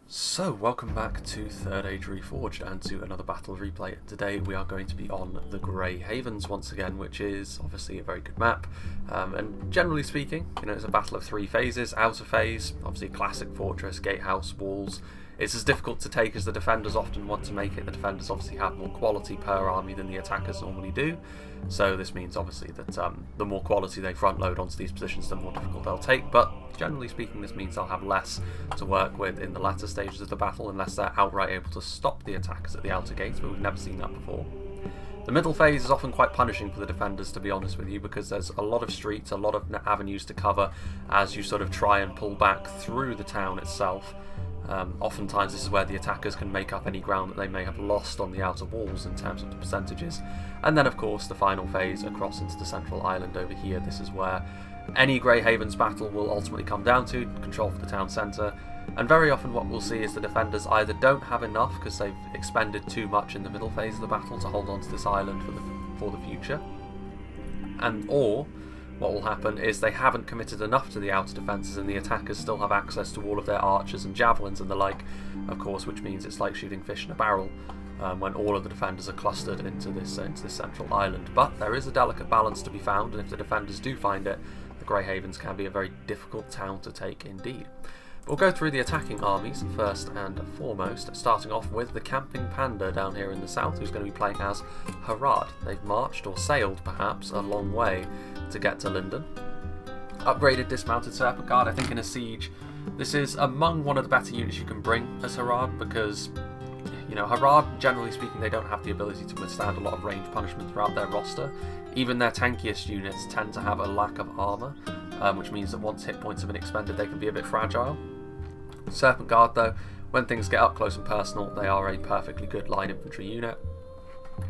So, welcome back to Third Age Reforged and to another battle replay. Today we are going to be on the Grey Havens once again, which is obviously a very good map. And generally speaking, it's a battle of three phases. Outer phase, obviously classic fortress, gatehouse, walls. It's as difficult to take as the defenders often want to make it. The defenders obviously have more quality per army than the attackers normally do. So this means obviously that the more quality they front load onto these positions, the more difficult they'll take. But generally speaking, this means they'll have less to work with in the latter stages of the battle unless they're outright able to stop the attackers at the outer gates, but we've never seen that before. The middle phase is often quite punishing for the defenders, to be honest with you, because there's a lot of streets, a lot of avenues to cover as you sort of try and pull back through the town itself. Oftentimes this is where the attackers can make up any ground that they may have lost on the outer walls in terms of the percentages. And then of course the final phase across into the central island over here. This is where any Grey Havens battle will ultimately come down to, control for the town centre. And very often what we'll see is the defenders either don't have enough because they've expended too much in the middle phase of the battle to hold on to this island for the future, or what will happen is they haven't committed enough to the outer defences and the attackers still have access to all of their archers and javelins and the like, of course, which means it's like shooting fish in a barrel when all of the defenders are clustered into this central island. But there is a delicate balance to be found, and if the defenders do find it, the Grey Havens can be a very difficult town to take indeed. We'll go through the attacking armies first and foremost, starting off with the Camping Panda down here in the south, who's going to be playing as Harad. They've marched, or sailed perhaps, a long way to get to Lindon. Upgraded dismounted Serpent Guard. I think in a siege this is among one of the better units you can bring as Harad, because Harad, generally speaking, they don't have the ability to withstand a lot of range punishment throughout their roster. Even their tankiest units tend to have a lack of armour, which means that once hit points have been expended they can be a bit fragile. Serpent Guard, though, when things get up close and personal, they are a perfectly good line infantry unit.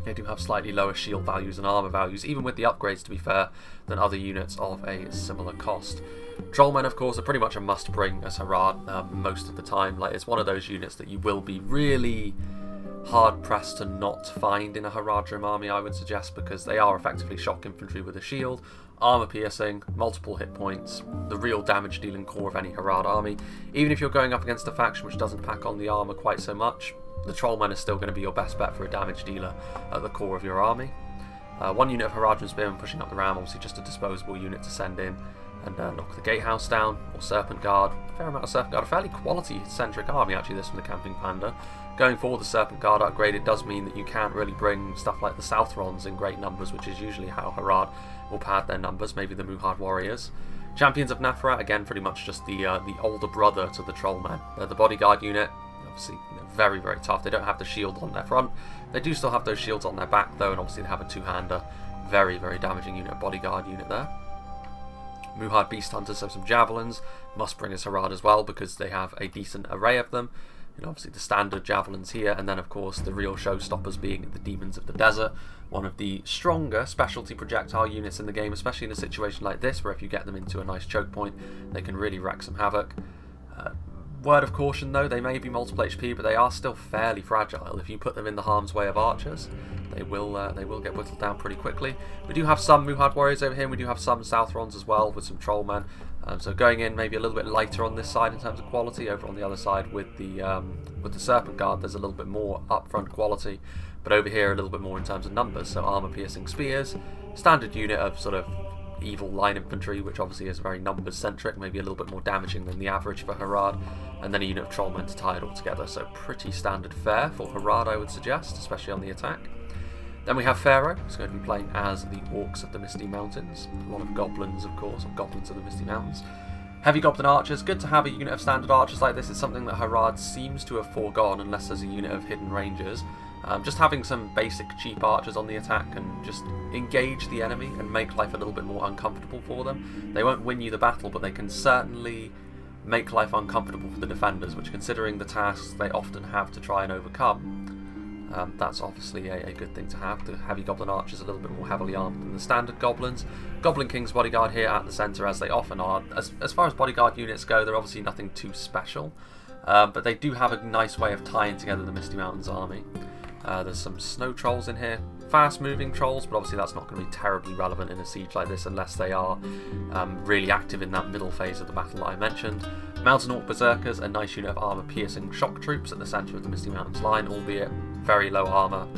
They do have slightly lower shield values and armour values, even with the upgrades to be fair, than other units of a similar cost. Trollmen, of course, are pretty much a must bring as Harad most of the time. Like, it's one of those units that you will be really hard pressed to not find in a Haradrim army, I would suggest, because they are effectively shock infantry with a shield, armour piercing, multiple hit points, the real damage dealing core of any Harad army. Even if you're going up against a faction which doesn't pack on the armour quite so much, the Trollmen is still going to be your best bet for a damage dealer at the core of your army. One unit of Haradrim Spearmen pushing up the ram, obviously just a disposable unit to send in and knock the gatehouse down, or Serpent Guard. A fair amount of Serpent Guard, a fairly quality-centric army actually, this from the Camping Panda. Going for the Serpent Guard upgrade, it does mean that you can't really bring stuff like the Southrons in great numbers, which is usually how Harad will pad their numbers, maybe the Muhad Warriors. Champions of Nafra, again pretty much just the older brother to the Trollmen. They're the bodyguard unit, obviously very, very tough. They don't have the shield on their front. They do still have those shields on their back though, and obviously they have a two-hander. Very, very damaging unit, bodyguard unit there. Muhad Beast Hunters, so some javelins, must bring us Harad as well because they have a decent array of them. Obviously the standard javelins here, and then of course the real showstoppers being the Demons of the Desert, one of the stronger specialty projectile units in the game, especially in a situation like this where if you get them into a nice choke point they can really wreak some havoc. Word of caution though, they may be multiple HP, but they are still fairly fragile. If you put them in the harm's way of archers, they will get whittled down pretty quickly. We do have some Muhad Warriors over here, and we do have some Southrons as well with some Trollmen. So going in maybe a little bit lighter on this side in terms of quality. Over on the other side with the Serpent Guard, there's a little bit more upfront quality, but over here a little bit more in terms of numbers. So armor piercing spears, standard unit of sort of evil line infantry, which obviously is very numbers centric, maybe a little bit more damaging than the average for Harad, and then a unit of Trollmen to tie it all together. So pretty standard fare for Harad, I would suggest, especially on the attack. Then we have Pharaoh, who's going to be playing as the Orcs of the Misty Mountains. A lot of goblins, of course, or goblins of the Misty Mountains. Heavy Goblin Archers, good to have a unit of standard archers like this. It's something that Harad seems to have foregone unless there's a unit of hidden rangers. Just having some basic cheap archers on the attack can just engage the enemy and make life a little bit more uncomfortable for them. They won't win you the battle, but they can certainly make life uncomfortable for the defenders, which, considering the tasks they often have to try and overcome, that's obviously a good thing to have. The Heavy Goblin Archers are a little bit more heavily armed than the standard Goblins. Goblin King's Bodyguard here at the centre, as they often are. As far as bodyguard units go, they're obviously nothing too special, but they do have a nice way of tying together the Misty Mountains army. There's some Snow Trolls in here, fast moving trolls, but obviously that's not going to be terribly relevant in a siege like this unless they are really active in that middle phase of the battle that I mentioned. Mountain Orc Berserkers, a nice unit of armour piercing shock troops at the centre of the Misty Mountains line, albeit very low armour,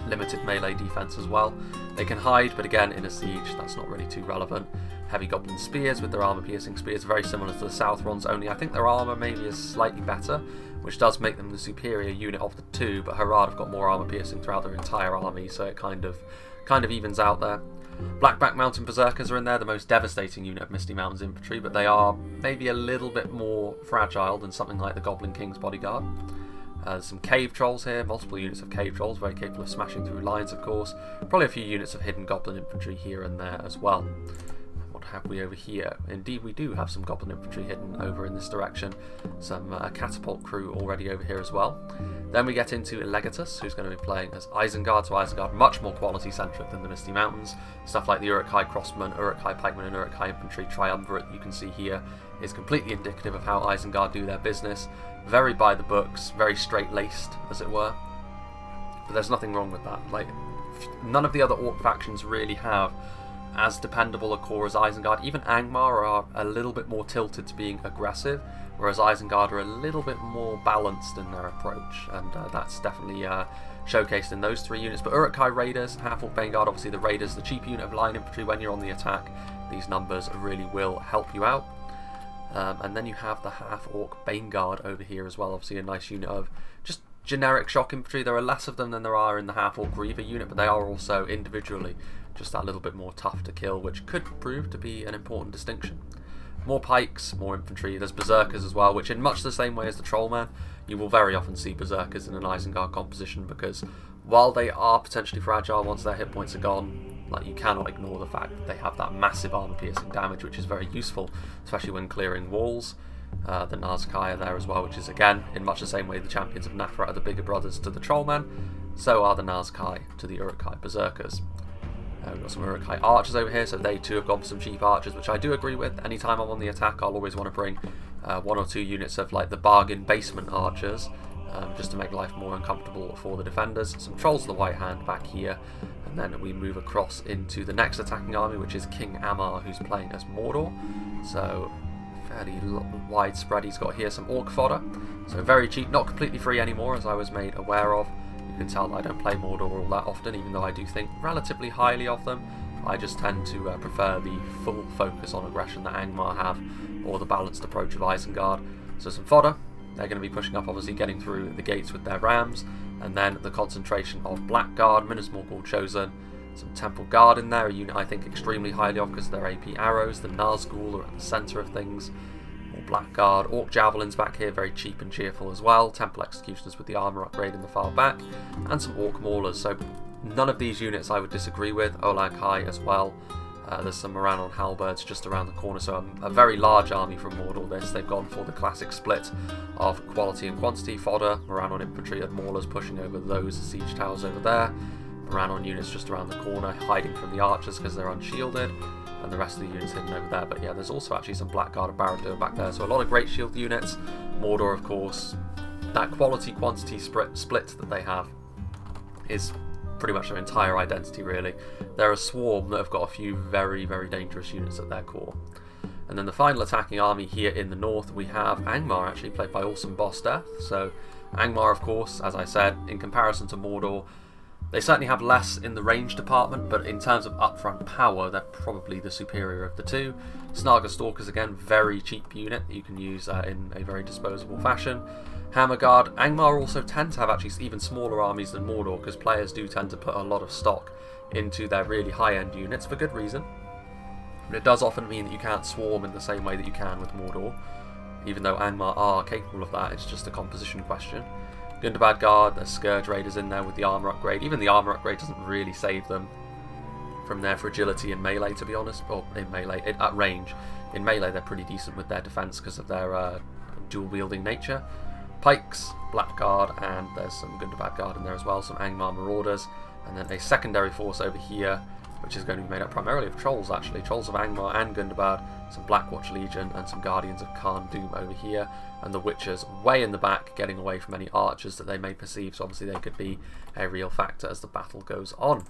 limited melee defense as well. They can hide, but again, in a siege, that's not really too relevant. Heavy Goblin Spears with their armour-piercing spears, very similar to the South ones, only I think their armour maybe is slightly better, which does make them the superior unit of the two, but Harad have got more armour-piercing throughout their entire army, so it kind of evens out there. Blackback Mountain Berserkers are in there, the most devastating unit of Misty Mountains infantry, but they are maybe a little bit more fragile than something like the Goblin King's Bodyguard. Some cave trolls here, multiple units of cave trolls, very capable of smashing through lines of course. Probably a few units of hidden goblin infantry here and there as well. What have we over here? Indeed we do have some goblin infantry hidden over in this direction. Some catapult crew already over here as well. Then we get into Legatus, who's going to be playing as Isengard, so Isengard much more quality centric than the Misty Mountains. Stuff like the Uruk-hai Crossmen, Uruk-hai Pikemen and Uruk-hai Infantry triumvirate you can see here is completely indicative of how Isengard do their business. Very by the books, very straight-laced, as it were. But there's nothing wrong with that. Like, none of the other Orc factions really have as dependable a core as Isengard. Even Angmar are a little bit more tilted to being aggressive, whereas Isengard are a little bit more balanced in their approach, and that's definitely showcased in those three units. But Uruk-hai Raiders, Half-Orc Baneguard, obviously the Raiders, the cheap unit of line infantry when you're on the attack. These numbers really will help you out. And then you have the Half-Orc Baneguard over here as well, obviously a nice unit of just generic shock infantry. There are less of them than there are in the Half-Orc Reaver unit, but they are also individually just that little bit more tough to kill, which could prove to be an important distinction. More pikes, more infantry. There's berserkers as well, which in much the same way as the trollman, you will very often see berserkers in an Isengard composition, because while they are potentially fragile once their hit points are gone, like, you cannot ignore the fact that they have that massive armor-piercing damage, which is very useful, especially when clearing walls. The Nazkai are there as well, which is, again, in much the same way the champions of Nafrat are the bigger brothers to the Trollmen, so are the Nazkai to the Uruk-hai Berserkers. We've got some Uruk-hai Archers over here, so they too have gone for some cheap archers, which I do agree with. Anytime I'm on the attack, I'll always want to bring one or two units of like the bargain basement archers, just to make life more uncomfortable for the defenders. Some Trolls of the White Hand back here, and then we move across into the next attacking army, which is King Ammar, who's playing as Mordor. So fairly widespread. He's got here some Orc fodder, so very cheap, not completely free anymore, as I was made aware of. You can tell that I don't play Mordor all that often, even though I do think relatively highly of them. I just tend to prefer the full focus on aggression that Angmar have, or the balanced approach of Isengard. So some fodder. They're going to be pushing up, obviously getting through the gates with their rams, and then the concentration of Blackguard, Minas Morgul Chosen, some Temple Guard in there, a unit I think extremely highly of because of their AP arrows. The Nazgul are at the centre of things. Blackguard, Orc Javelins back here, very cheap and cheerful as well. Temple Executioners with the armour upgrade in the far back, and some Orc Maulers. So none of these units I would disagree with. Olag High as well. There's some Morannon Halberds just around the corner, so a very large army from Mordor this. They've gone for the classic split of quality and quantity. Fodder, Morannon Infantry and Maulers pushing over those siege towers over there. Morannon units just around the corner, hiding from the archers because they're unshielded. And the rest of the units hidden over there. But yeah, there's also actually some Blackguard and Barad-dûr back there, so a lot of Great Shield units. Mordor, of course, that quality-quantity split that they have is pretty much their entire identity, really. They're a swarm that have got a few very, very dangerous units at their core. And then the final attacking army here in the north, we have Angmar, actually played by Awesome Boss Death. So Angmar, of course, as I said, in comparison to Mordor, they certainly have less in the range department, but in terms of upfront power, they're probably the superior of the two. Snaga Stalkers, again, very cheap unit that you can use in a very disposable fashion. Hammerguard. Angmar also tend to have actually even smaller armies than Mordor, because players do tend to put a lot of stock into their really high-end units, for good reason. But it does often mean that you can't swarm in the same way that you can with Mordor, even though Angmar are capable of that. It's just a composition question. Gundabad Guard, there's Scourge Raiders in there with the armour upgrade. Even the armour upgrade doesn't really save them from their fragility in melee, to be honest. Or in melee, at range. In melee, they're pretty decent with their defence because of their dual-wielding nature. Pikes, Blackguard, and there's some Gundabad Guard in there as well, some Angmar Marauders. And then a secondary force over here, which is going to be made up primarily of trolls actually, trolls of Angmar and Gundabad, some Blackwatch Legion and some Guardians of Khan Doom over here, and the Witchers way in the back, getting away from any archers that they may perceive, so obviously they could be a real factor as the battle goes on.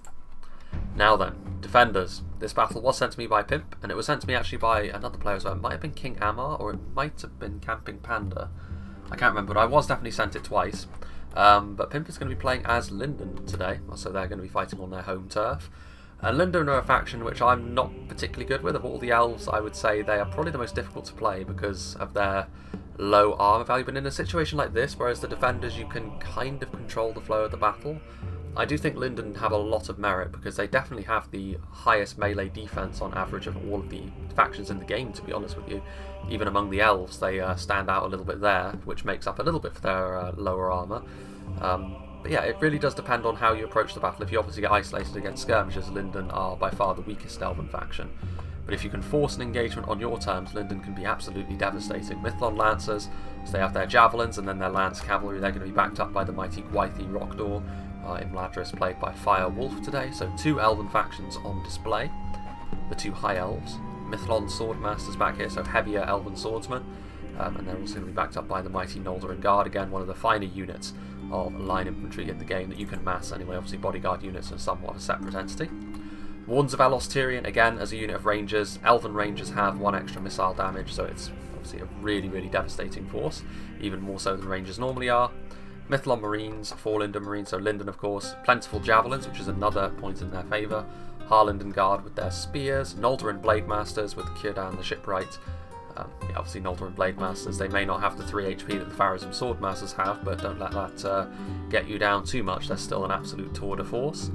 Now then, defenders. This battle was sent to me by Pimp, and it was sent to me actually by another player as well. It might have been King Amar, or it might have been Camping Panda. I can't remember, but I was definitely sent it twice. But Pimp is going to be playing as Lindon today, so they're going to be fighting on their home turf. And Lindon are a faction which I'm not particularly good with. Of all the elves, I would say they are probably the most difficult to play because of their low armor value. But in a situation like this, whereas the defenders, you can kind of control the flow of the battle, I do think Lindon have a lot of merit because they definitely have the highest melee defense on average of all of the factions in the game, to be honest with you. Even among the elves, they stand out a little bit there, which makes up a little bit for their lower armor. But yeah, it really does depend on how you approach the battle. If you obviously get isolated against skirmishers, Lindon are by far the weakest elven faction. But if you can force an engagement on your terms, Lindon can be absolutely devastating. Mithlon Lancers, so they have their javelins and then their lance cavalry. They're going to be backed up by the mighty Gwythi Rockdor. Imladris played by Fire Wolf today, so two elven factions on display. The two high elves. Mithlon Swordmasters back here, so heavier elven swordsmen. And they're also going to be backed up by the mighty Noldorin Guard, again one of the finer units of line infantry in the game that you can mass anyway. Obviously bodyguard units are somewhat a separate entity. Wardens of Elos Tyrian, again as a unit of rangers. Elven rangers have 1 extra missile damage, so it's obviously a really, really devastating force, even more so than rangers normally are. Mithlon Marines, 4 Lindon Marines, so Lindon of course. Plentiful Javelins, which is another point in their favour. Harlinden Guard with their spears. Noldorin Blade Masters with Círdan the Shipwright. Yeah, obviously Noldorin Blade Masters, they may not have the 3 HP that the Pharazim Sword Masters have, but don't let that get you down too much. They're still an absolute tour de force.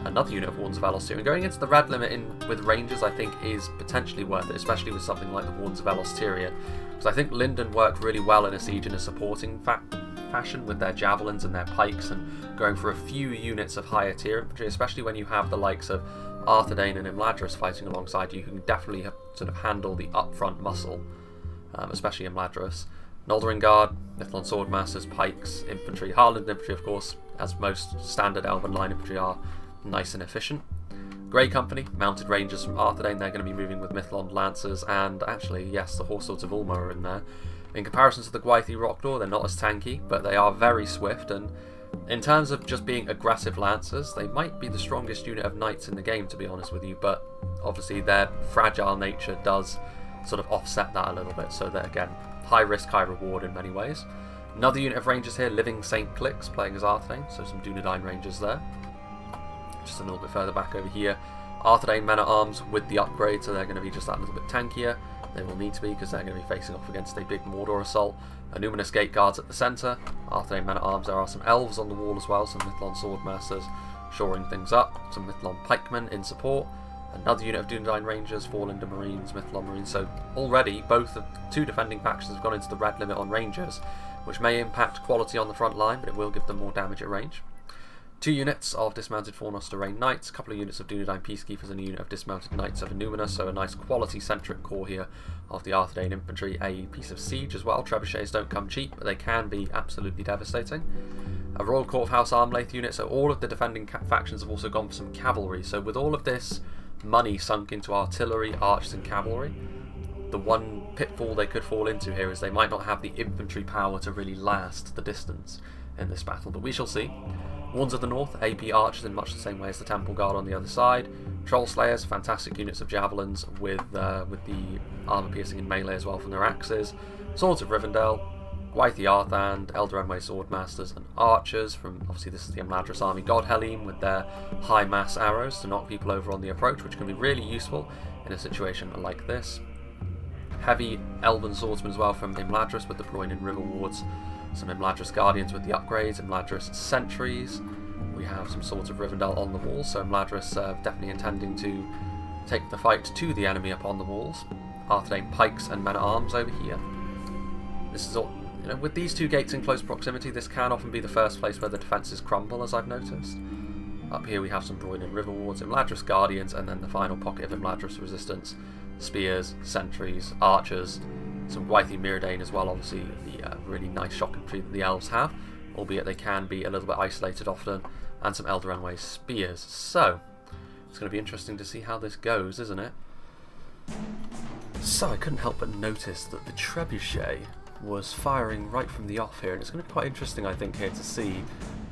Another unit of Wardens of Elos Tyrian. Going into the red limit with Rangers I think is potentially worth it, especially with something like the Wardens of Elos Tyrian, because I think Lindon work really well in a siege in a supporting fashion with their javelins and their pikes and going for a few units of higher tier infantry, especially when you have the likes of Arthedain and Imladris fighting alongside you, who can definitely sort of handle the upfront muscle, especially Imladris. Noldorin Guard, Mithlon Swordmasters, pikes, infantry, Harland infantry of course, as most standard elven line infantry are, nice and efficient. Grey Company, mounted rangers from Arthedain, they're going to be moving with Mithlon Lancers, and actually, yes, the Horse Swords of Ulmer are in there. In comparison to the Gwythi Rockdor, they're not as tanky, but they are very swift, and in terms of just being aggressive Lancers, they might be the strongest unit of knights in the game, to be honest with you, but obviously their fragile nature does sort of offset that a little bit, so that again, high risk, high reward in many ways. Another unit of rangers here, Living Saint Clix, playing as Arthedain, so some Dunedain rangers there. Just a little bit further back over here, Arthedain men-at-arms with the upgrade, so they're going to be just that little bit tankier. They will need to be because they're going to be facing off against a big Mordor assault. Numinous Gate Guards at the centre, Arthedain men-at-arms. There are some elves on the wall as well, some Mithlon Swordmasters shoring things up, some Mithlon Pikemen in support, another unit of Dunedain Rangers, 4 Lindon Marines, Mithlon Marines. So already both of the two defending factions have gone into the red limit on Rangers, which may impact quality on the front line, but it will give them more damage at range. 2 units of dismounted Fornoster Rain Knights, a couple of units of Dunedain Peacekeepers, and a unit of dismounted Knights of Numenor, so a nice quality-centric core here of the Arthedain Infantry. A piece of siege as well. Trebuchets don't come cheap, but they can be absolutely devastating. A Royal Court of House Armlaith unit, so all of the defending factions have also gone for some cavalry. So with all of this money sunk into artillery, archers and cavalry, the one pitfall they could fall into here is they might not have the infantry power to really last the distance in this battle, but we shall see. Wardens of the North, AP archers in much the same way as the Temple Guard on the other side. Troll Slayers, fantastic units of javelins with the armour piercing and melee as well from their axes. Swords of Rivendell, Gwythi Arthand, Eldarenway Swordmasters and archers from, obviously this is the Imladris army, God Helem with their high mass arrows to knock people over on the approach, which can be really useful in a situation like this. Heavy elven swordsmen as well from Imladris with the Broinen River Wards. Some Imladris Guardians with the upgrades, Imladris Sentries. We have some Swords of Rivendell on the walls, so Imladris definitely intending to take the fight to the enemy upon the walls. Arthedain Pikes and Men-at-Arms over here. This is all, you know, with these two gates in close proximity, this can often be the first place where the defences crumble, as I've noticed. Up here we have some Broinen River Wards, Imladris Guardians, and then the final pocket of Imladris Resistance. Spears, Sentries, Archers, some Gwythi Myrdain as well, obviously the really nice shock infantry that the elves have, albeit they can be a little bit isolated often, and some Eldarenway Spears. So, It's going to be interesting to see how this goes, isn't it? So I couldn't help but notice that the trebuchet was firing right from the off here, and it's going to be quite interesting, I think, here to see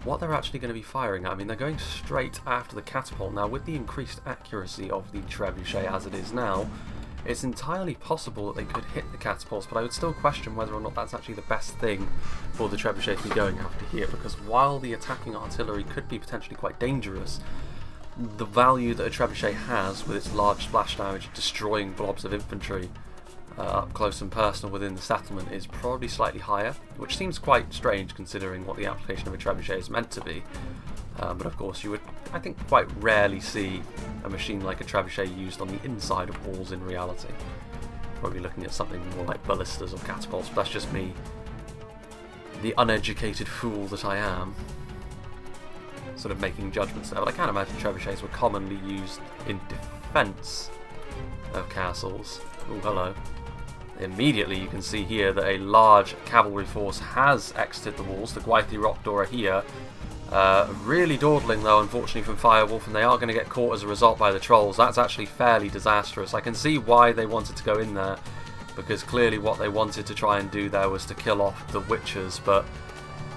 what they're actually going to be firing at. I mean, they're going straight after the catapult. Now, with the increased accuracy of the trebuchet as it is now, it's entirely possible that they could hit the catapults, but I would still question whether or not that's actually the best thing for the trebuchet to be going after here, because while the attacking artillery could be potentially quite dangerous, the value that a trebuchet has with its large splash damage destroying blobs of infantry up close and personal within the settlement is probably slightly higher, which seems quite strange considering what the application of a trebuchet is meant to be. But of course you would, I think, quite rarely see a machine like a trebuchet used on the inside of walls in reality. Probably looking at something more like ballistas or catapults, but that's just me, the uneducated fool that I am, sort of making judgments there. But I can't imagine trebuchets were commonly used in defence of castles. Oh, hello. Immediately you can see here that a large cavalry force has exited the walls. The Gwaithir Roctor are here. Really dawdling though, unfortunately, from Firewolf, and they are going to get caught as a result by the trolls. That's actually fairly disastrous. I can see why they wanted to go in there, because clearly what they wanted to try and do there was to kill off the witches, but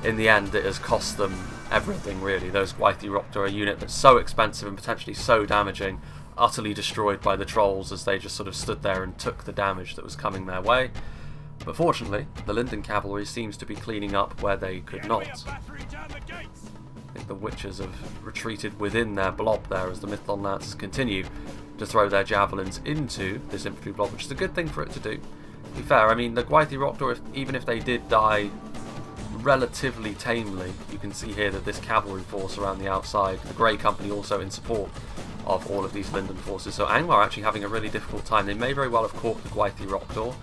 in the end it has cost them everything, really. Those Gwaithir Roctor, a unit that's so expensive and potentially so damaging, utterly destroyed by the trolls as they just sort of stood there and took the damage that was coming their way. But fortunately, the Lindon cavalry seems to be cleaning up where they could not. I think the witches have retreated within their blob there as the Mithlon Lancers continue to throw their javelins into this infantry blob, which is a good thing for it to do. To be fair, I mean, the Gwaithir Roctor, even if they did die relatively tamely, you can see here that this cavalry force around the outside, the Grey Company also in support of all of these Lindon forces. So Angmar are actually having a really difficult time. They may very well have caught the Gwaithir Roctor,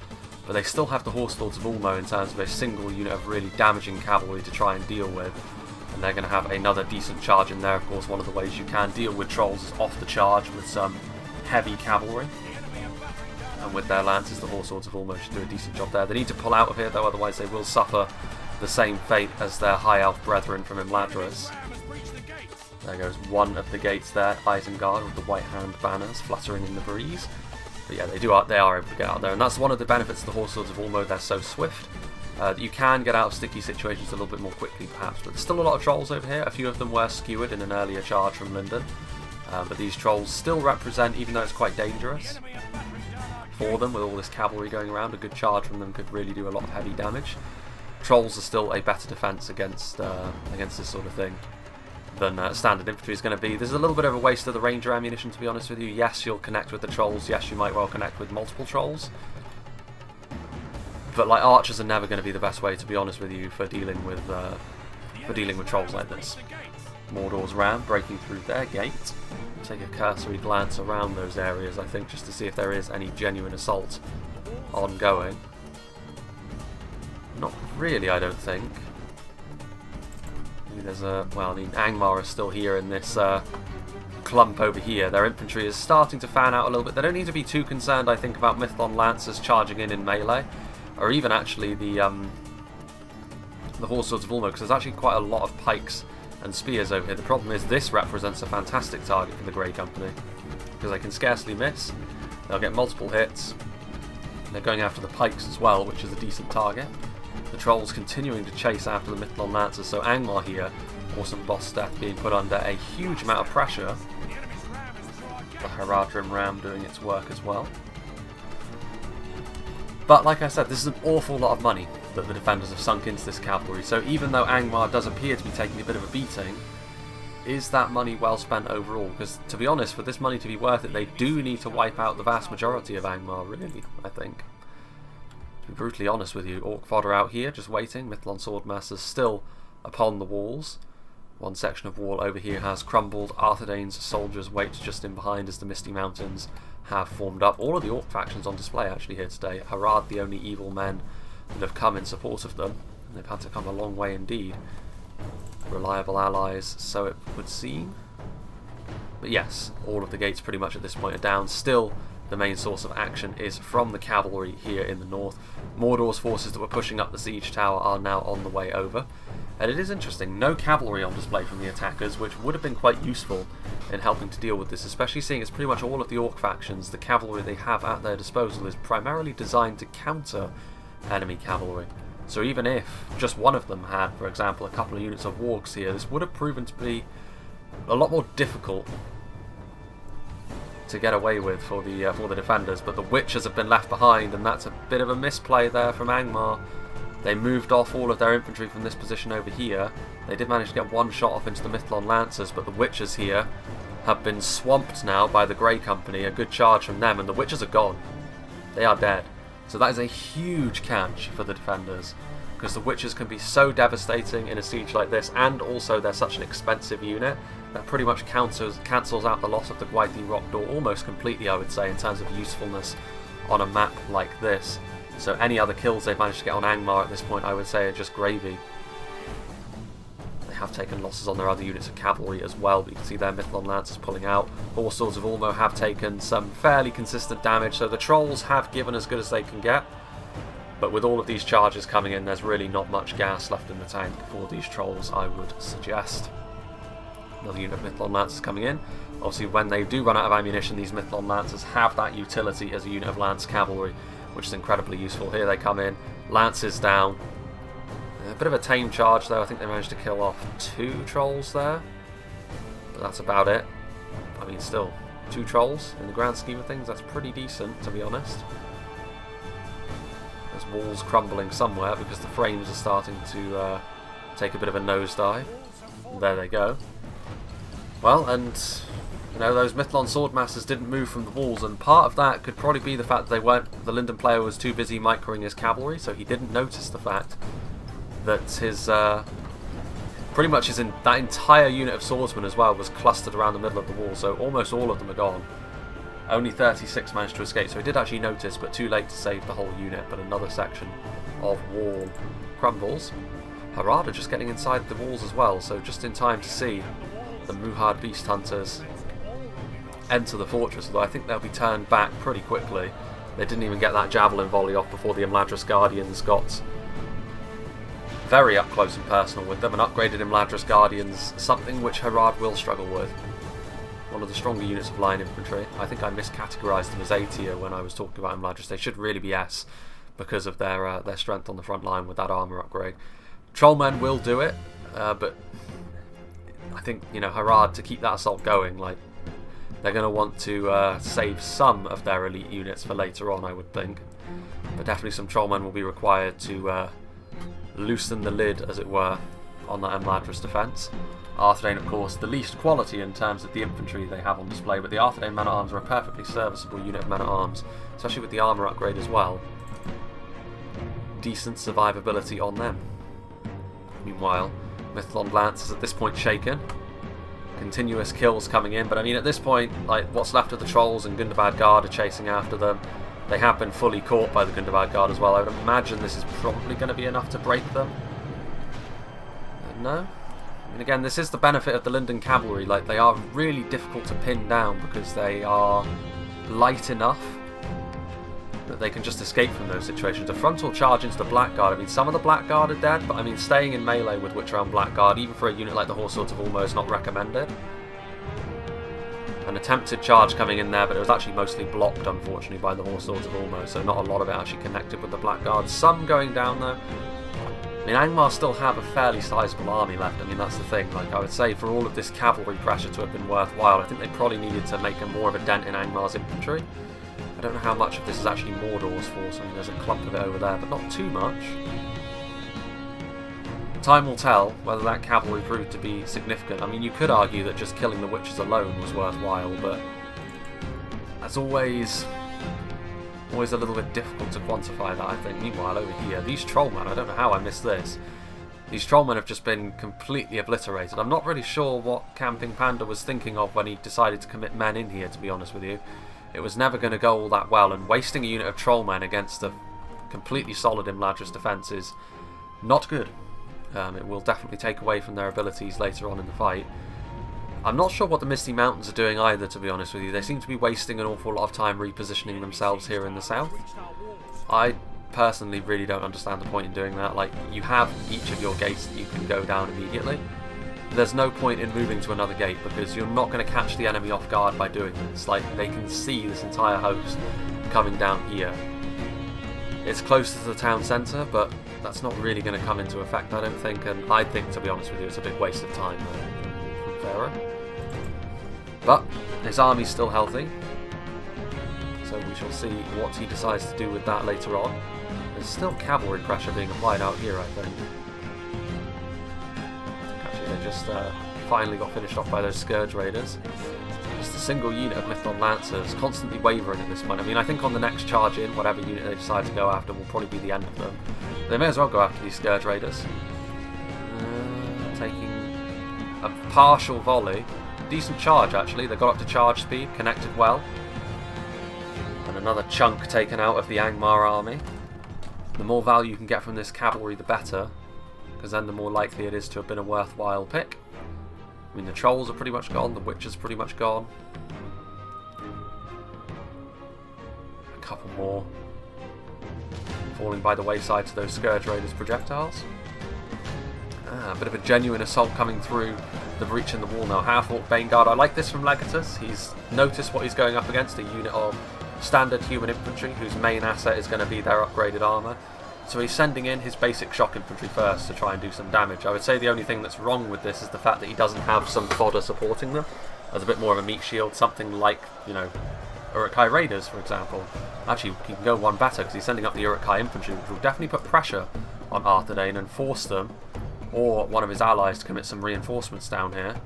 but they still have the Horse Lords of Ulmo in terms of a single unit of really damaging cavalry to try and deal with. And they're going to have another decent charge in there. Of course, one of the ways you can deal with trolls is off the charge with some heavy cavalry. And with their lances, the Horse Lords of Ulmo should do a decent job there. They need to pull out of here though, otherwise they will suffer the same fate as their High Elf brethren from Imladris. There goes one of the gates there, Isengard, with the white hand banners fluttering in the breeze. But yeah, they are able to get out there, and that's one of the benefits of the Horse Lords of Ulmo. They're so swift that you can get out of sticky situations a little bit more quickly, perhaps. But there's still a lot of trolls over here. A few of them were skewered in an earlier charge from Lindon, but these trolls still represent, even though it's quite dangerous for them with all this cavalry going around, a good charge from them could really do a lot of heavy damage. Trolls are still a better defence against this sort of thing than standard infantry is going to be. There's a little bit of a waste of the ranger ammunition, to be honest with you. Yes, you'll connect with the trolls. Yes, you might well connect with multiple trolls. But like, archers are never going to be the best way, to be honest with you, for dealing with trolls like this. Mordor's ram breaking through their gate. Take a cursory glance around those areas, I think, just to see if there is any genuine assault ongoing. Not really, I don't think. There's well, I mean, Angmar are still here in this clump over here. Their infantry is starting to fan out a little bit. They don't need to be too concerned, I think, about Mithlon Lancers charging in melee, or even actually the Horse Lords of Ulmo, because there's actually quite a lot of pikes and spears over here. The problem is this represents a fantastic target for the Grey Company, because they can scarcely miss. They'll get multiple hits. They're going after the pikes as well, which is a decent target. The trolls continuing to chase after the Mithlon Lancers, so Angmar here, awesome boss death, being put under a huge amount of pressure. The Haradrim ram doing its work as well. But like I said, this is an awful lot of money that the defenders have sunk into this cavalry, so even though Angmar does appear to be taking a bit of a beating, is that money well spent overall? Because to be honest, for this money to be worth it, they do need to wipe out the vast majority of Angmar, really, I think. To be brutally honest with you, Orc fodder out here, just waiting. Mithlon Swordmasters still upon the walls. One section of wall over here has crumbled. Arthedain's soldiers wait just in behind as the Misty Mountains have formed up. All of the Orc factions on display actually here today. Harad, the only evil men that have come in support of them. And they've had to come a long way indeed. Reliable allies, so it would seem. But yes, all of the gates pretty much at this point are down. Still, the main source of action is from the cavalry here in the north. Mordor's forces that were pushing up the siege tower are now on the way over. And it is interesting, no cavalry on display from the attackers, which would have been quite useful in helping to deal with this, especially seeing it's pretty much all of the orc factions. The cavalry they have at their disposal is primarily designed to counter enemy cavalry. So even if just one of them had, for example, a couple of units of wargs here, this would have proven to be a lot more difficult to get away with for the defenders. But the Witchers have been left behind, and that's a bit of a misplay there from Angmar. They moved off all of their infantry from this position over here. They did manage to get one shot off into the Mithlon Lancers, but the Witchers here have been swamped now by the Grey Company. A good charge from them, and the Witchers are gone. They are dead. So that is a huge catch for the defenders, because the Witchers can be so devastating in a siege like this, and also they're such an expensive unit that pretty much cancels out the loss of the Gwaithir Rock Door almost completely, I would say, in terms of usefulness on a map like this. So any other kills they've managed to get on Angmar at this point, I would say, are just gravy. They have taken losses on their other units of cavalry as well, but you can see their Mithlon Lancers pulling out. Horse Swords of Ulmo have taken some fairly consistent damage, so the Trolls have given as good as they can get. But with all of these charges coming in, there's really not much gas left in the tank for these Trolls, I would suggest. Another unit of Mithlon Lancers coming in. Obviously, when they do run out of ammunition, these Mithlon Lancers have that utility as a unit of Lance Cavalry, which is incredibly useful. Here they come in, Lances down. A bit of a tame charge though. I think they managed to kill off 2 Trolls there, but that's about it. I mean, still, 2 Trolls in the grand scheme of things, that's pretty decent, to be honest. There's walls crumbling somewhere because the frames are starting to take a bit of a nosedive. There they go. Well, and you know, those Mithlon Swordmasters didn't move from the walls, and part of that could probably be the fact that the Lindon player was too busy microing his cavalry, so he didn't notice the fact that his pretty much that entire unit of swordsmen as well was clustered around the middle of the wall, so almost all of them are gone. Only 36 managed to escape, so he did actually notice, but too late to save the whole unit. But another section of wall crumbles. Harad are just getting inside the walls as well, so just in time to see the Muhard Beast Hunters enter the fortress, although I think they'll be turned back pretty quickly. They didn't even get that javelin volley off before the Imladris Guardians got very up close and personal with them, and upgraded Imladris Guardians, something which Harad will struggle with. One of the stronger units of line infantry. I think I miscategorised them as A tier when I was talking about Imladris. They should really be S because of their strength on the front line with that armour upgrade. Trollmen will do it, but I think, you know, Harad, to keep that assault going, like, they're going to want to save some of their elite units for later on, I would think. But definitely some Trollmen will be required to loosen the lid, as it were, on that Imladris defence. Arthedain, of course, the least quality in terms of the infantry they have on display, but the Arthedain men-at-arms are a perfectly serviceable unit of men-at-arms, especially with the armour upgrade as well. Decent survivability on them. Meanwhile, Mithlon Lance is at this point shaken. Continuous kills coming in, but I mean, at this point, like, what's left of the Trolls and Gundabad Guard are chasing after them. They have been fully caught by the Gundabad Guard as well. I would imagine this is probably going to be enough to break them. No? And again, this is the benefit of the Lindon Cavalry. Like, they are really difficult to pin down because they are light enough that they can just escape from those situations. A frontal charge into the Blackguard. I mean, some of the Blackguard are dead, but I mean, staying in melee with Witcher-Elm Blackguard, even for a unit like the Horse Swords of Ulmo, is not recommended. An attempted charge coming in there, but it was actually mostly blocked, unfortunately, by the Horse Swords of Ulmo, so not a lot of it actually connected with the Blackguard. Some going down, though. I mean, Angmar still have a fairly sizable army left. I mean, that's the thing. Like, I would say for all of this cavalry pressure to have been worthwhile, I think they probably needed to make more of a dent in Angmar's infantry. I don't know how much of this is actually Mordor's force. I mean, there's a clump of it over there, but not too much. Time will tell whether that cavalry proved to be significant. I mean, you could argue that just killing the Witches alone was worthwhile, but that's always a little bit difficult to quantify that, I think. Meanwhile, over here, these Trollmen, I don't know how I missed this. These Trollmen have just been completely obliterated. I'm not really sure what Camping Panda was thinking of when he decided to commit men in here, to be honest with you. It was never going to go all that well, and wasting a unit of Trollmen against a completely solid Imladris defence is not good. It will definitely take away from their abilities later on in the fight. I'm not sure what the Misty Mountains are doing either, to be honest with you. They seem to be wasting an awful lot of time repositioning themselves here in the south. I personally really don't understand the point in doing that. Like, you have each of your gates that you can go down immediately. There's no point in moving to another gate because you're not going to catch the enemy off guard by doing this. Like, they can see this entire host coming down here. It's closer to the town centre, but that's not really going to come into effect, I don't think, and I think, to be honest with you, it's a big waste of time from Pharaoh. But his army's still healthy, so we shall see what he decides to do with that later on. There's still cavalry pressure being applied out here, I think. Actually, they just finally got finished off by those Scourge Raiders. Just a single unit of Mithlond Lancers, constantly wavering at this point. I mean, I think on the next charge in, whatever unit they decide to go after will probably be the end of them. They may as well go after these Scourge Raiders. Taking a partial volley. Decent charge, actually. They got up to charge speed, connected well. And another chunk taken out of the Angmar army. The more value you can get from this cavalry, the better, because then the more likely it is to have been a worthwhile pick. I mean, the trolls are pretty much gone, the witches are pretty much gone. A couple more falling by the wayside to those Scourge Raiders' projectiles. A bit of a genuine assault coming through the breach in the wall now. Half-Orc Baneguard. I like this from Legatus. He's noticed what he's going up against, a unit of standard human infantry whose main asset is going to be their upgraded armour. So he's sending in his basic shock infantry first to try and do some damage. I would say the only thing that's wrong with this is the fact that he doesn't have some fodder supporting them as a bit more of a meat shield, something like, you know, Uruk-hai Raiders, for example. Actually, he can go one better because he's sending up the Uruk-hai infantry, which will definitely put pressure on Arthedain and force them, or one of his allies, to commit some reinforcements down here.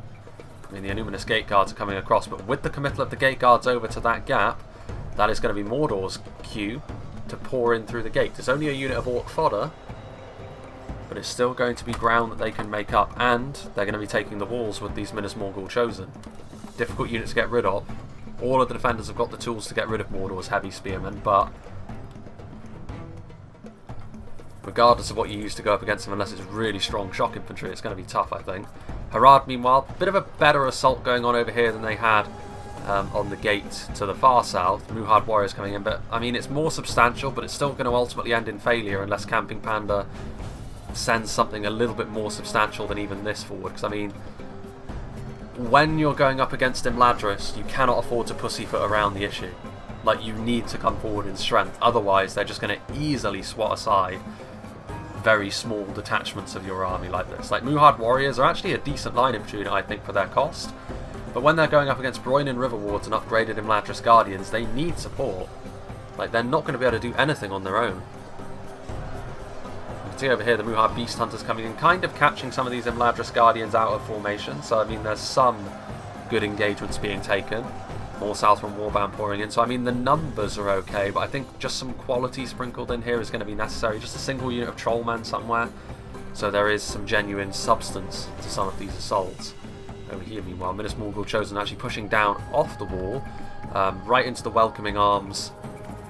I mean, the Annuminous Gate Guards are coming across, but with the committal of the Gate Guards over to that gap, that is going to be Mordor's queue to pour in through the gate. It's only a unit of Orc fodder, but it's still going to be ground that they can make up, and they're going to be taking the walls with these Minas Morgul Chosen. Difficult unit to get rid of. All of the defenders have got the tools to get rid of Mordor's heavy spearmen, but regardless of what you use to go up against them, unless it's really strong shock infantry, it's going to be tough, I think. Harad, meanwhile, a bit of a better assault going on over here than they had on the gate to the far south. Muhad warriors coming in, but I mean, it's more substantial, but it's still going to ultimately end in failure unless Camping Panda sends something a little bit more substantial than even this forward. Because I mean, when you're going up against Imladris, you cannot afford to pussyfoot around the issue. Like, you need to come forward in strength, otherwise they're just going to easily swat aside very small detachments of your army like this. Like, Muhad warriors are actually a decent line infantry, I think, for their cost. But when they're going up against Broinen River Wards and upgraded Imladris Guardians, they need support. Like, they're not going to be able to do anything on their own. You can see over here the Muhad Beast Hunters coming in, kind of catching some of these Imladris Guardians out of formation. So, I mean, there's some good engagements being taken. More Southron Warband pouring in. So, I mean, the numbers are okay, but I think just some quality sprinkled in here is going to be necessary. Just a single unit of Trollmen somewhere. So there is some genuine substance to some of these assaults. Over here, meanwhile, Minas Morgul Chosen actually pushing down off the wall, right into the welcoming arms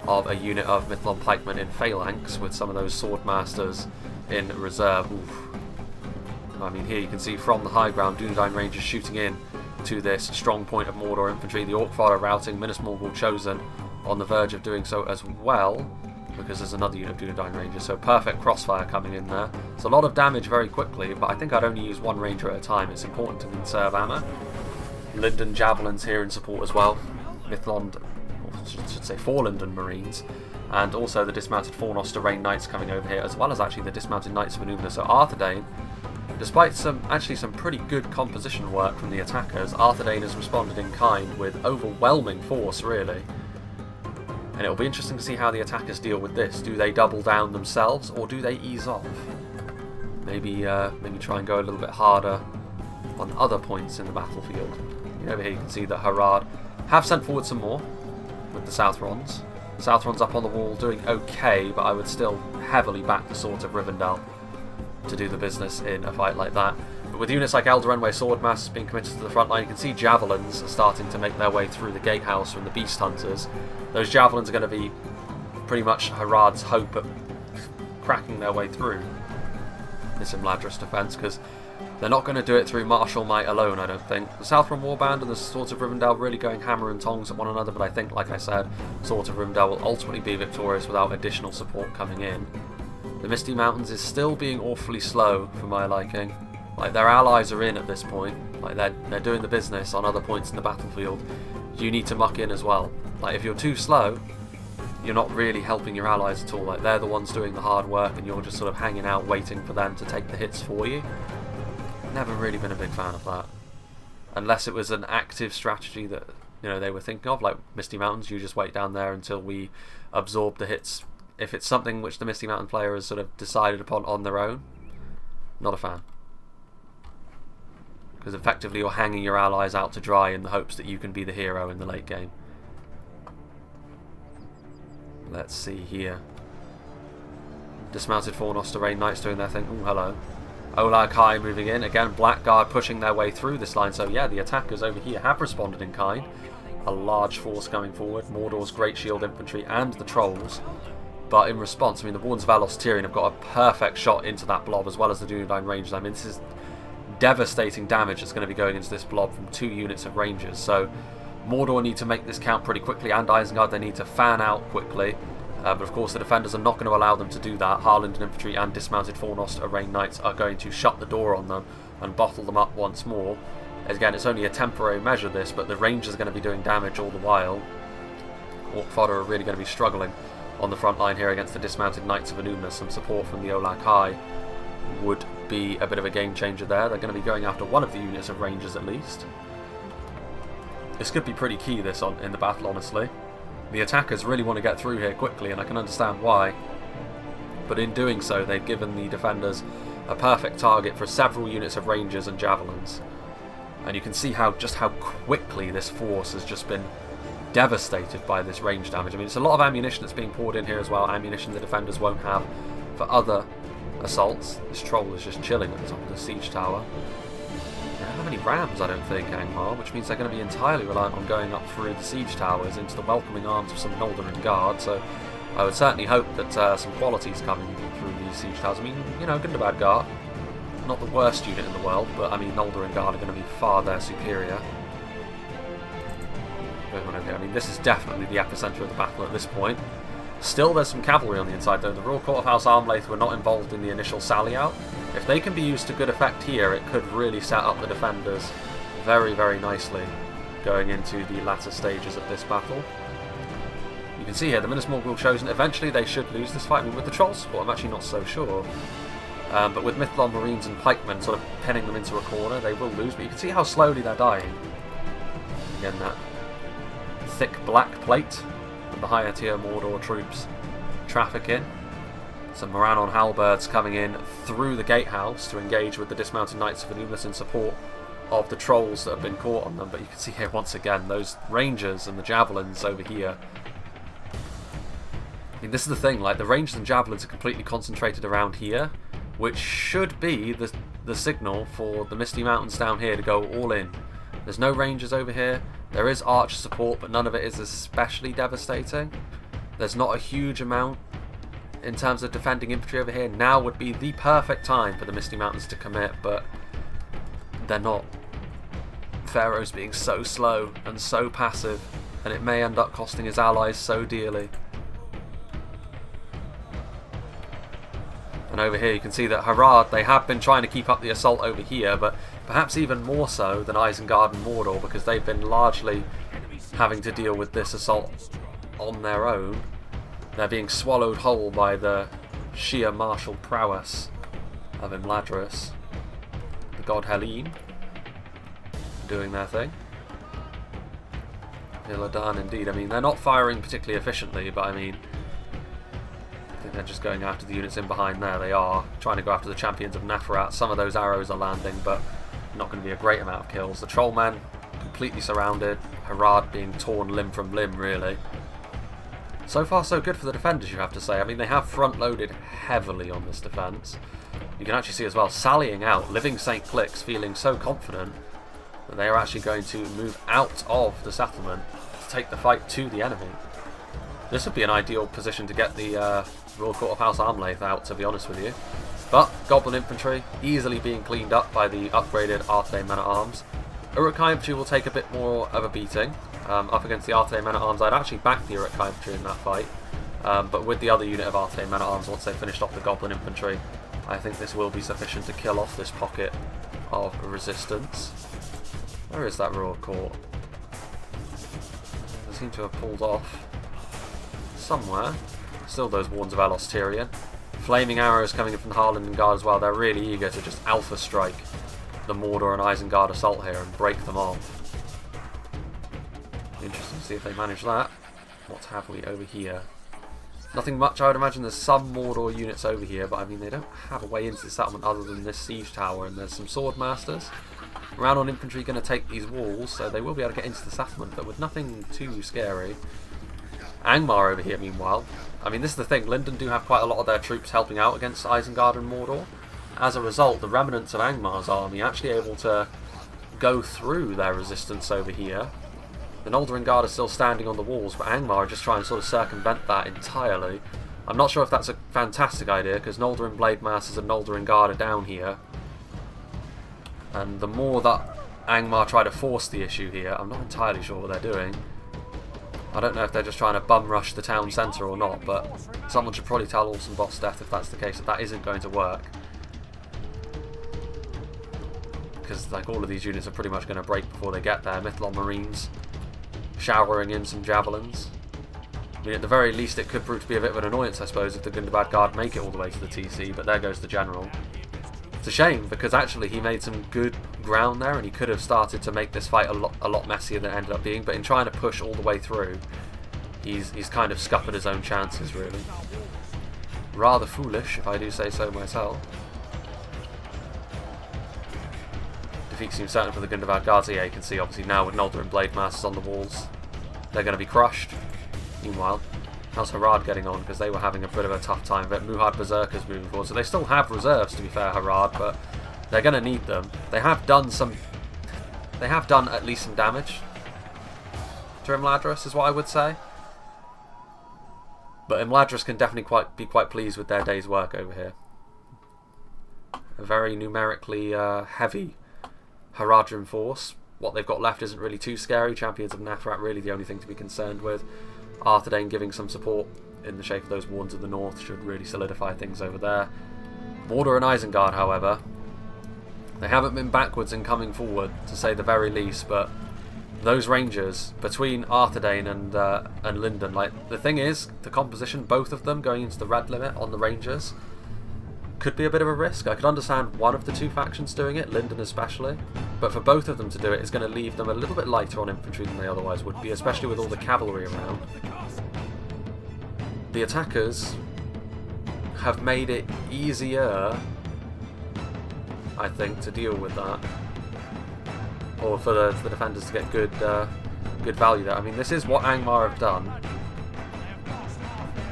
of a unit of Mithlond Pikemen in phalanx, with some of those Swordmasters in reserve. Oof. I mean, here you can see from the high ground, Dunedain Rangers shooting in to this strong point of Mordor infantry. The Orc fodder routing, Minas Morgul Chosen on the verge of doing so as well, because there's another unit of Dunedain Rangers, so perfect crossfire coming in there. It's a lot of damage very quickly, but I think I'd only use one ranger at a time. It's important to conserve ammo. Lindon Javelins here in support as well. Mithlond, or I should say 4 Lindon Marines, and also the dismounted Fornoster Rain Knights coming over here, as well as actually the dismounted Knights of Anubis. So Arthedain, despite some pretty good composition work from the attackers, Arthedain has responded in kind with overwhelming force, really. And it'll be interesting to see how the attackers deal with this. Do they double down themselves, or do they ease off? Maybe try and go a little bit harder on other points in the battlefield. Over here you can see that Harad have sent forward some more with the Southrons. The Southrons up on the wall doing okay, but I would still heavily back the Swords of Rivendell to do the business in a fight like that. But with units like Eldarenway Swordmasters being committed to the front line, you can see Javelins are starting to make their way through the Gatehouse from the Beast Hunters. Those Javelins are going to be pretty much Harad's hope at cracking their way through. this Imladris defence, because they're not going to do it through martial might alone, I don't think. The Southron Warband and the Swords of Rivendell really going hammer and tongs at one another, but I think, like I said, Swords of Rivendell will ultimately be victorious without additional support coming in. The Misty Mountains is still being awfully slow for my liking. Like, their allies are in at this point. Like, they're doing the business on other points in the battlefield. You need to muck in as well. Like, if you're too slow, you're not really helping your allies at all. Like, they're the ones doing the hard work and you're just sort of hanging out waiting for them to take the hits for you. Never really been a big fan of that. Unless it was an active strategy that, you know, they were thinking of, like Misty Mountains, you just wait down there until we absorb the hits. If it's something which the Misty Mountain player has sort of decided upon on their own, not a fan. Because effectively you're hanging your allies out to dry in the hopes that you can be the hero in the late game. Let's see here. Dismounted Arthedain Knights doing their thing. Ooh, hello. Olag Kai moving in. Again, Blackguard pushing their way through this line. So yeah, the attackers over here have responded in kind. A large force coming forward. Mordor's Great Shield Infantry and the Trolls. But in response, I mean, the Wardens of Alos Tyrion have got a perfect shot into that blob, as well as the Dunedain Rangers. I mean, this is devastating damage that's going to be going into this blob from 2 units of Rangers. So Mordor need to make this count pretty quickly, and Isengard, they need to fan out quickly. But of course the defenders are not going to allow them to do that. Lindon Infantry and Dismounted Arthedain Knights are going to shut the door on them and bottle them up once more. Again, it's only a temporary measure this, but the Rangers are going to be doing damage all the while. Orc fodder are really going to be struggling on the front line here against the Dismounted Knights of Anubis. Some support from the Olag Kai would be a bit of a game changer there. They're going to be going after one of the units of Rangers at least. This could be pretty key this in the battle, honestly. The attackers really want to get through here quickly, and I can understand why. But in doing so, they've given the defenders a perfect target for several units of Rangers and Javelins. And you can see just how quickly this force has just been devastated by this range damage. I mean, it's a lot of ammunition that's being poured in here as well. Ammunition the defenders won't have for other assaults. This troll is just chilling at the top of the siege tower. They don't have any rams, I don't think, Angmar, which means they're going to be entirely reliant on going up through the siege towers into the welcoming arms of some Noldorin Guard. So I would certainly hope that some quality's coming through these siege towers. I mean, you know, Gundabad Guard, not the worst unit in the world, but I mean, Noldorin Guard are going to be far their superior. I mean, this is definitely the epicenter of the battle at this point. Still, there's some cavalry on the inside, though. The Royal Court of House Armlaith were not involved in the initial sally out. If they can be used to good effect here, it could really set up the defenders very, very nicely going into the latter stages of this battle. You can see here, the Minas Morgul chosen. Eventually, they should lose this fight. I mean, with the troll support, I'm actually not so sure. But with Mithlon Marines and Pikemen sort of pinning them into a corner, they will lose. But you can see how slowly they're dying. Again, that thick black plate that the higher tier Mordor troops traffic in. Some Morannon halberds coming in through the gatehouse to engage with the Dismounted Knights of Anubis in support of the trolls that have been caught on them. But you can see here once again those Rangers and the Javelins over here. I mean, this is the thing, like the Rangers and Javelins are completely concentrated around here, which should be the signal for the Misty Mountains down here to go all in. There's no Rangers over here. There is archer support, but none of it is especially devastating. There's not a huge amount in terms of defending infantry over here. Now would be the perfect time for the Misty Mountains to commit, but they're not. Pharaoh's being so slow and so passive, and it may end up costing his allies so dearly. And over here you can see that Harad, they have been trying to keep up the assault over here, but perhaps even more so than Isengard and Mordor, because they've been largely having to deal with this assault on their own. They're being swallowed whole by the sheer martial prowess of Imladris. The god Helene doing their thing. Illidan indeed. I mean, they're not firing particularly efficiently, but I mean, I think they're just going after the units in behind there. They are trying to go after the champions of Neferat. Some of those arrows are landing, but not going to be a great amount of kills. The Trollmen completely surrounded. Harad being torn limb from limb, really. So far so good for the defenders, you have to say. I mean, they have front-loaded heavily on this defence. You can actually see as well, sallying out, Living St. Clix feeling so confident that they are actually going to move out of the settlement to take the fight to the enemy. This would be an ideal position to get the Royal Court of House Armlaith out, to be honest with you. But Goblin Infantry easily being cleaned up by the upgraded Arthedain Men-at-Arms. Uruk-hai Infantry will take a bit more of a beating. Up against the Arthedain Men-at-Arms, I'd actually back the Uruk-hai Infantry in that fight. But with the other unit of Arthedain Men-at-Arms, once they finished off the Goblin Infantry, I think this will be sufficient to kill off this pocket of resistance. Where is that Royal Court? They seem to have pulled off somewhere. Still those Warns of Elos Tyrion. Flaming arrows coming in from Lindon as well. They're really eager to just alpha strike the Mordor and Isengard assault here and break them off. Interesting to see if they manage that. What have we over here? Nothing much, I would imagine. There's some Mordor units over here, but I mean they don't have a way into the settlement other than this siege tower, and there's some sword masters. Round-on infantry going to take these walls, so they will be able to get into the settlement, but with nothing too scary. Angmar over here, meanwhile. I mean, this is the thing. Lindon do have quite a lot of their troops helping out against Isengard and Mordor. As a result, the remnants of Angmar's army are actually able to go through their resistance over here. The Noldorin Guard are still standing on the walls, but Angmar are just trying to sort of circumvent that entirely. I'm not sure if that's a fantastic idea, because Noldorin Blade Masters and Noldorin Guard are down here. And the more that Angmar try to force the issue here, I'm not entirely sure what they're doing. I don't know if they're just trying to bum rush the town centre or not, but someone should probably tell Orson Boss Death if that's the case, that isn't going to work. Because like all of these units are pretty much going to break before they get there. Mythlon Marines showering in some javelins. I mean, at the very least it could prove to be a bit of an annoyance, I suppose, if the Gundabad Guard make it all the way to the TC, but there goes the General. It's a shame, because actually he made some good ground there, and he could have started to make this fight a lot messier than it ended up being, but in trying to push all the way through, he's kind of scuppered his own chances, really. Rather foolish, if I do say so myself. Defeat seems certain for the Gundabad Guards. Yeah, you can see obviously now with Noldorin Blade Masters on the walls, they're going to be crushed. Meanwhile, how's Harad getting on? Because they were having a bit of a tough time of it. Muhad Berserkers moving forward, so they still have reserves, to be fair, Harad, but they're going to need them. They have done at least some damage to Imladris, is what I would say. But Imladris can definitely be quite pleased with their day's work over here. A very numerically heavy Haradrim force. What they've got left isn't really too scary. Champions of Nathrat really the only thing to be concerned with. Arthedain giving some support in the shape of those Warns of the North should really solidify things over there. Mordor and Isengard, however, they haven't been backwards in coming forward, to say the very least, but those Rangers, between Arthedain and Lindon, like, the thing is, the composition, both of them going into the red limit on the Rangers, could be a bit of a risk. I could understand one of the two factions doing it, Lindon especially, but for both of them to do it is going to leave them a little bit lighter on infantry than they otherwise would be, especially with all the cavalry around. The attackers have made it easier, I think, to deal with that, or for the defenders to get good value there. I mean, this is what Angmar have done.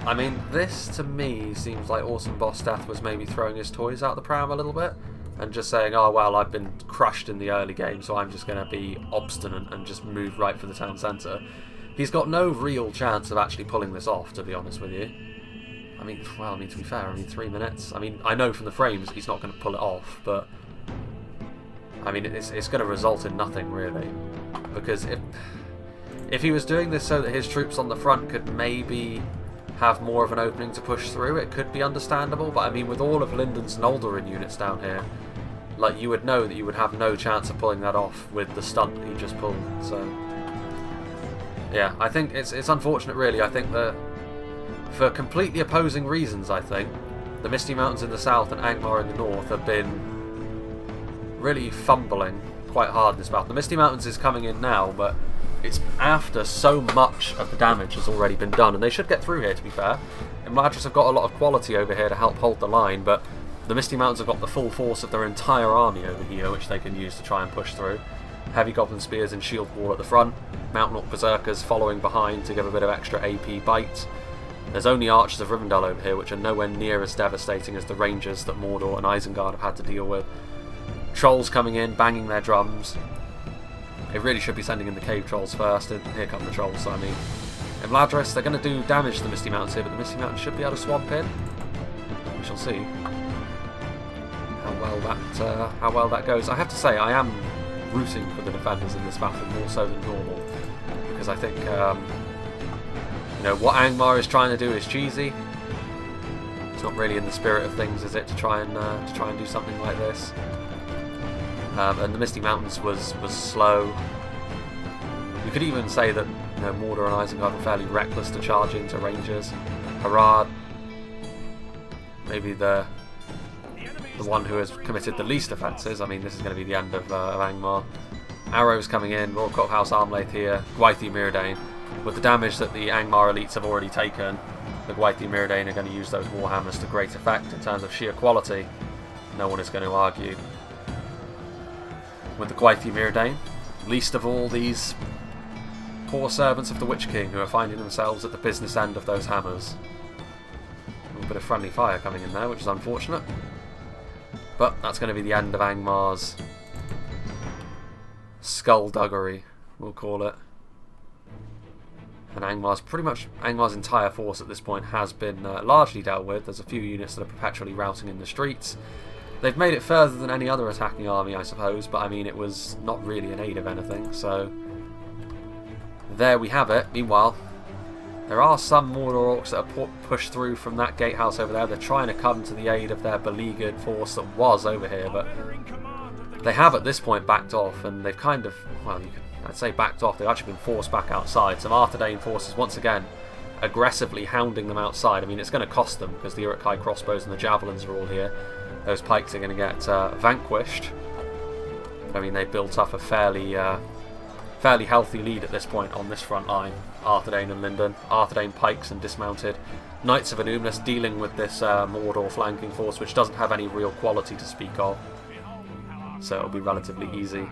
I mean, this to me seems like Orson Boss Death was maybe throwing his toys out the pram a little bit and just saying, oh well, I've been crushed in the early game, so I'm just going to be obstinate and just move right for the town centre. He's got no real chance of actually pulling this off, to be honest with you. I mean, well, I mean, to be fair, I mean, 3 minutes. I mean, I know from the frames he's not going to pull it off, but I mean, it's going to result in nothing, really. Because if he was doing this so that his troops on the front could maybe have more of an opening to push through, it could be understandable, but I mean, with all of Lindon's Noldorin units down here, like, you would know that you would have no chance of pulling that off with the stunt that he just pulled, so yeah, I think it's unfortunate, really. I think that for completely opposing reasons, I think the Misty Mountains in the south and Angmar in the north have been really fumbling quite hard in this battle. The Misty Mountains is coming in now, but it's after so much of the damage has already been done, and they should get through here, to be fair. Imladris have got a lot of quality over here to help hold the line, but the Misty Mountains have got the full force of their entire army over here, which they can use to try and push through. Heavy Goblin Spears and Shield Wall at the front, Mountain Orc Berserkers following behind to give a bit of extra AP bite. There's only Archers of Rivendell over here, which are nowhere near as devastating as the Rangers that Mordor and Isengard have had to deal with. Trolls coming in, banging their drums. They really should be sending in the cave trolls first, and here come the trolls, so I mean. Imladris, they're going to do damage to the Misty Mountains here, but the Misty Mountains should be able to swamp in. We shall see. well that goes. I have to say, I am rooting for the defenders in this battle more so than normal, because I think what Angmar is trying to do is cheesy. It's not really in the spirit of things, is it, to try and do something like this? And the Misty Mountains was slow. You could even say that Mordor and Isengard were fairly reckless to charge into rangers. Harad, maybe the one who has committed the least offences. I mean, this is going to be the end of Angmar. Arrows coming in, Royal Court House Armlaith here, Gwaithir Myrdain. With the damage that the Angmar elites have already taken, the Gwaithir Myrdain are going to use those warhammers to great effect in terms of sheer quality. No one is going to argue with the Gwaithir Myrdain, least of all these poor servants of the Witch King who are finding themselves at the business end of those hammers. A little bit of friendly fire coming in there, which is unfortunate. But that's going to be the end of Angmar's skullduggery, we'll call it. And Angmar's entire force at this point has been largely dealt with. There's a few units that are perpetually routing in the streets. They've made it further than any other attacking army, I suppose, but I mean, it was not really in aid of anything, so there we have it. Meanwhile, there are some Mordor orcs that are pushed through from that gatehouse over there. They're trying to come to the aid of their beleaguered force that was over here, but they have at this point backed off, and they've kind of, well, I'd say backed off. They've actually been forced back outside. Some Arthedain forces, once again, aggressively hounding them outside. I mean, it's going to cost them, because the Uruk-hai crossbows and the javelins are all here. Those pikes are going to get vanquished. I mean, they built up a fairly healthy lead at this point on this front line. Arthedain and Lindon. Arthedain pikes and dismounted. Knights of Anubis dealing with this Mordor flanking force, which doesn't have any real quality to speak of. So it'll be relatively easy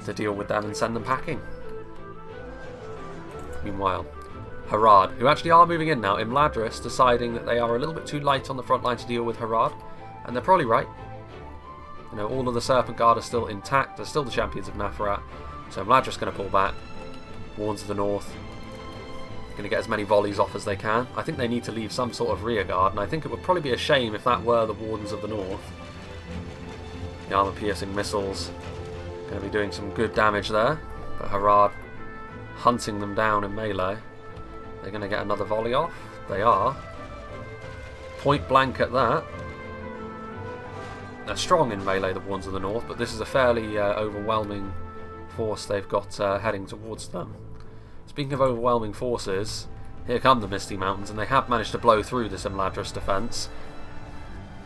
to deal with them and send them packing. Meanwhile, Harad, who actually are moving in now, Imladris deciding that they are a little bit too light on the front line to deal with Harad. And they're probably right. All of the Serpent Guard are still intact. They're still the champions of Nafarat. So Imladris going to pull back. Warns of the North going to get as many volleys off as they can. I think they need to leave some sort of rear guard, and I think it would probably be a shame if that were the Wardens of the North. The armor-piercing missiles going to be doing some good damage there, but Harad hunting them down in melee. They're going to get another volley off. They are. Point blank at that. They're strong in melee, the Wardens of the North, but this is a fairly overwhelming force they've got heading towards them. Speaking of overwhelming forces, here come the Misty Mountains, and they have managed to blow through this Imladris defence.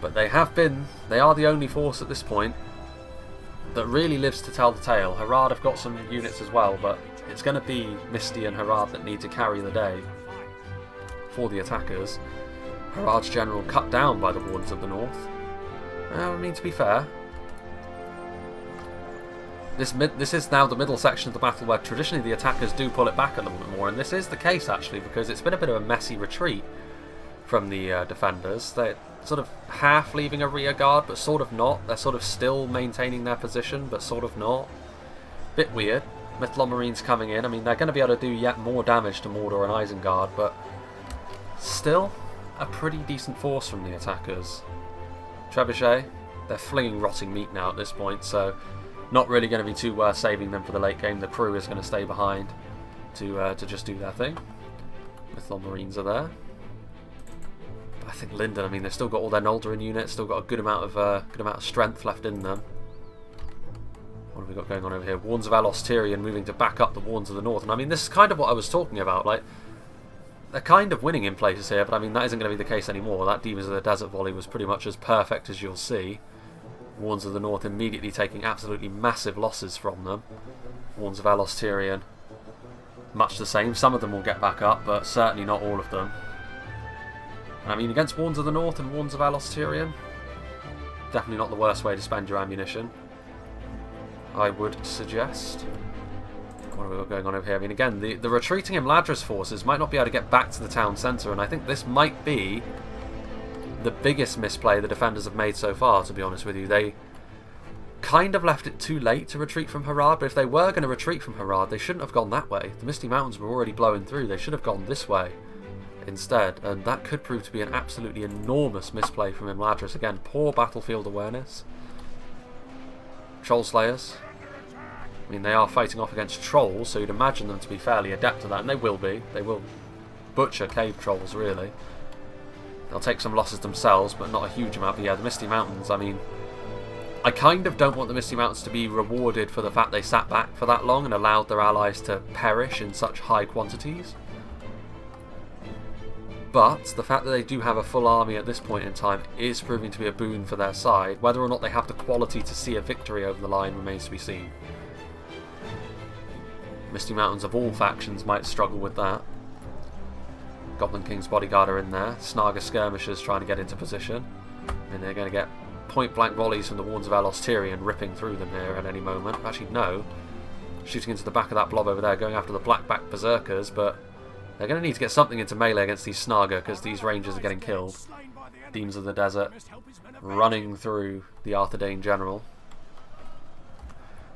But they are the only force at this point that really lives to tell the tale. Harad have got some units as well, but it's going to be Misty and Harad that need to carry the day for the attackers. Harad's general cut down by the Wardens of the North. I mean, to be fair, this is now the middle section of the battle where traditionally the attackers do pull it back a little bit more, and this is the case actually, because it's been a bit of a messy retreat from the defenders. They're sort of half leaving a rear guard, but sort of not. They're sort of still maintaining their position, but sort of not. Bit weird. Mithlon Marines coming in. I mean, they're going to be able to do yet more damage to Mordor and Isengard, but still a pretty decent force from the attackers. Trebuchet, they're flinging rotting meat now at this point, so not really going to be too worth saving them for the late game. The crew is going to stay behind to just do their thing. Mithlon Marines are there. But I think Lindon, I mean, they've still got all their Noldorin units, still got a good amount of strength left in them. What have we got going on over here? Wardens of Alos Tyrion moving to back up the Wardens of the North. And I mean, this is kind of what I was talking about. Like, they're kind of winning in places here, but I mean, that isn't going to be the case anymore. That Demons of the Desert volley was pretty much as perfect as you'll see. Wardens of the North immediately taking absolutely massive losses from them. Wardens of Alos Tyrion, much the same. Some of them will get back up, but certainly not all of them. I mean, against Wardens of the North and Wardens of Alos Tyrion, definitely not the worst way to spend your ammunition, I would suggest. What have we got going on over here? I mean, again, the retreating Imladris forces might not be able to get back to the town centre, and I think this might be the biggest misplay the defenders have made so far, to be honest with you. They kind of left it too late to retreat from Harad, but if they were going to retreat from Harad, they shouldn't have gone that way. The Misty Mountains were already blowing through. They should have gone this way instead, and that could prove to be an absolutely enormous misplay from Imladris. Again, poor battlefield awareness. Troll Slayers. I mean, they are fighting off against trolls, so you'd imagine them to be fairly adept at that, and they will be. They will butcher cave trolls, really. They'll take some losses themselves, but not a huge amount. But yeah, the Misty Mountains, I mean, I kind of don't want the Misty Mountains to be rewarded for the fact they sat back for that long and allowed their allies to perish in such high quantities. But the fact that they do have a full army at this point in time is proving to be a boon for their side. Whether or not they have the quality to see a victory over the line remains to be seen. Misty Mountains of all factions might struggle with that. Goblin King's bodyguard are in there. Snaga skirmishers trying to get into position. And they're going to get point-blank volleys from the Warns of Elos Tyrion ripping through them here at any moment. Actually, no. Shooting into the back of that blob over there, going after the Blackback Berserkers, but they're going to need to get something into melee against these Snaga because these rangers are getting killed. Demons of the Desert running through the Arthedain General.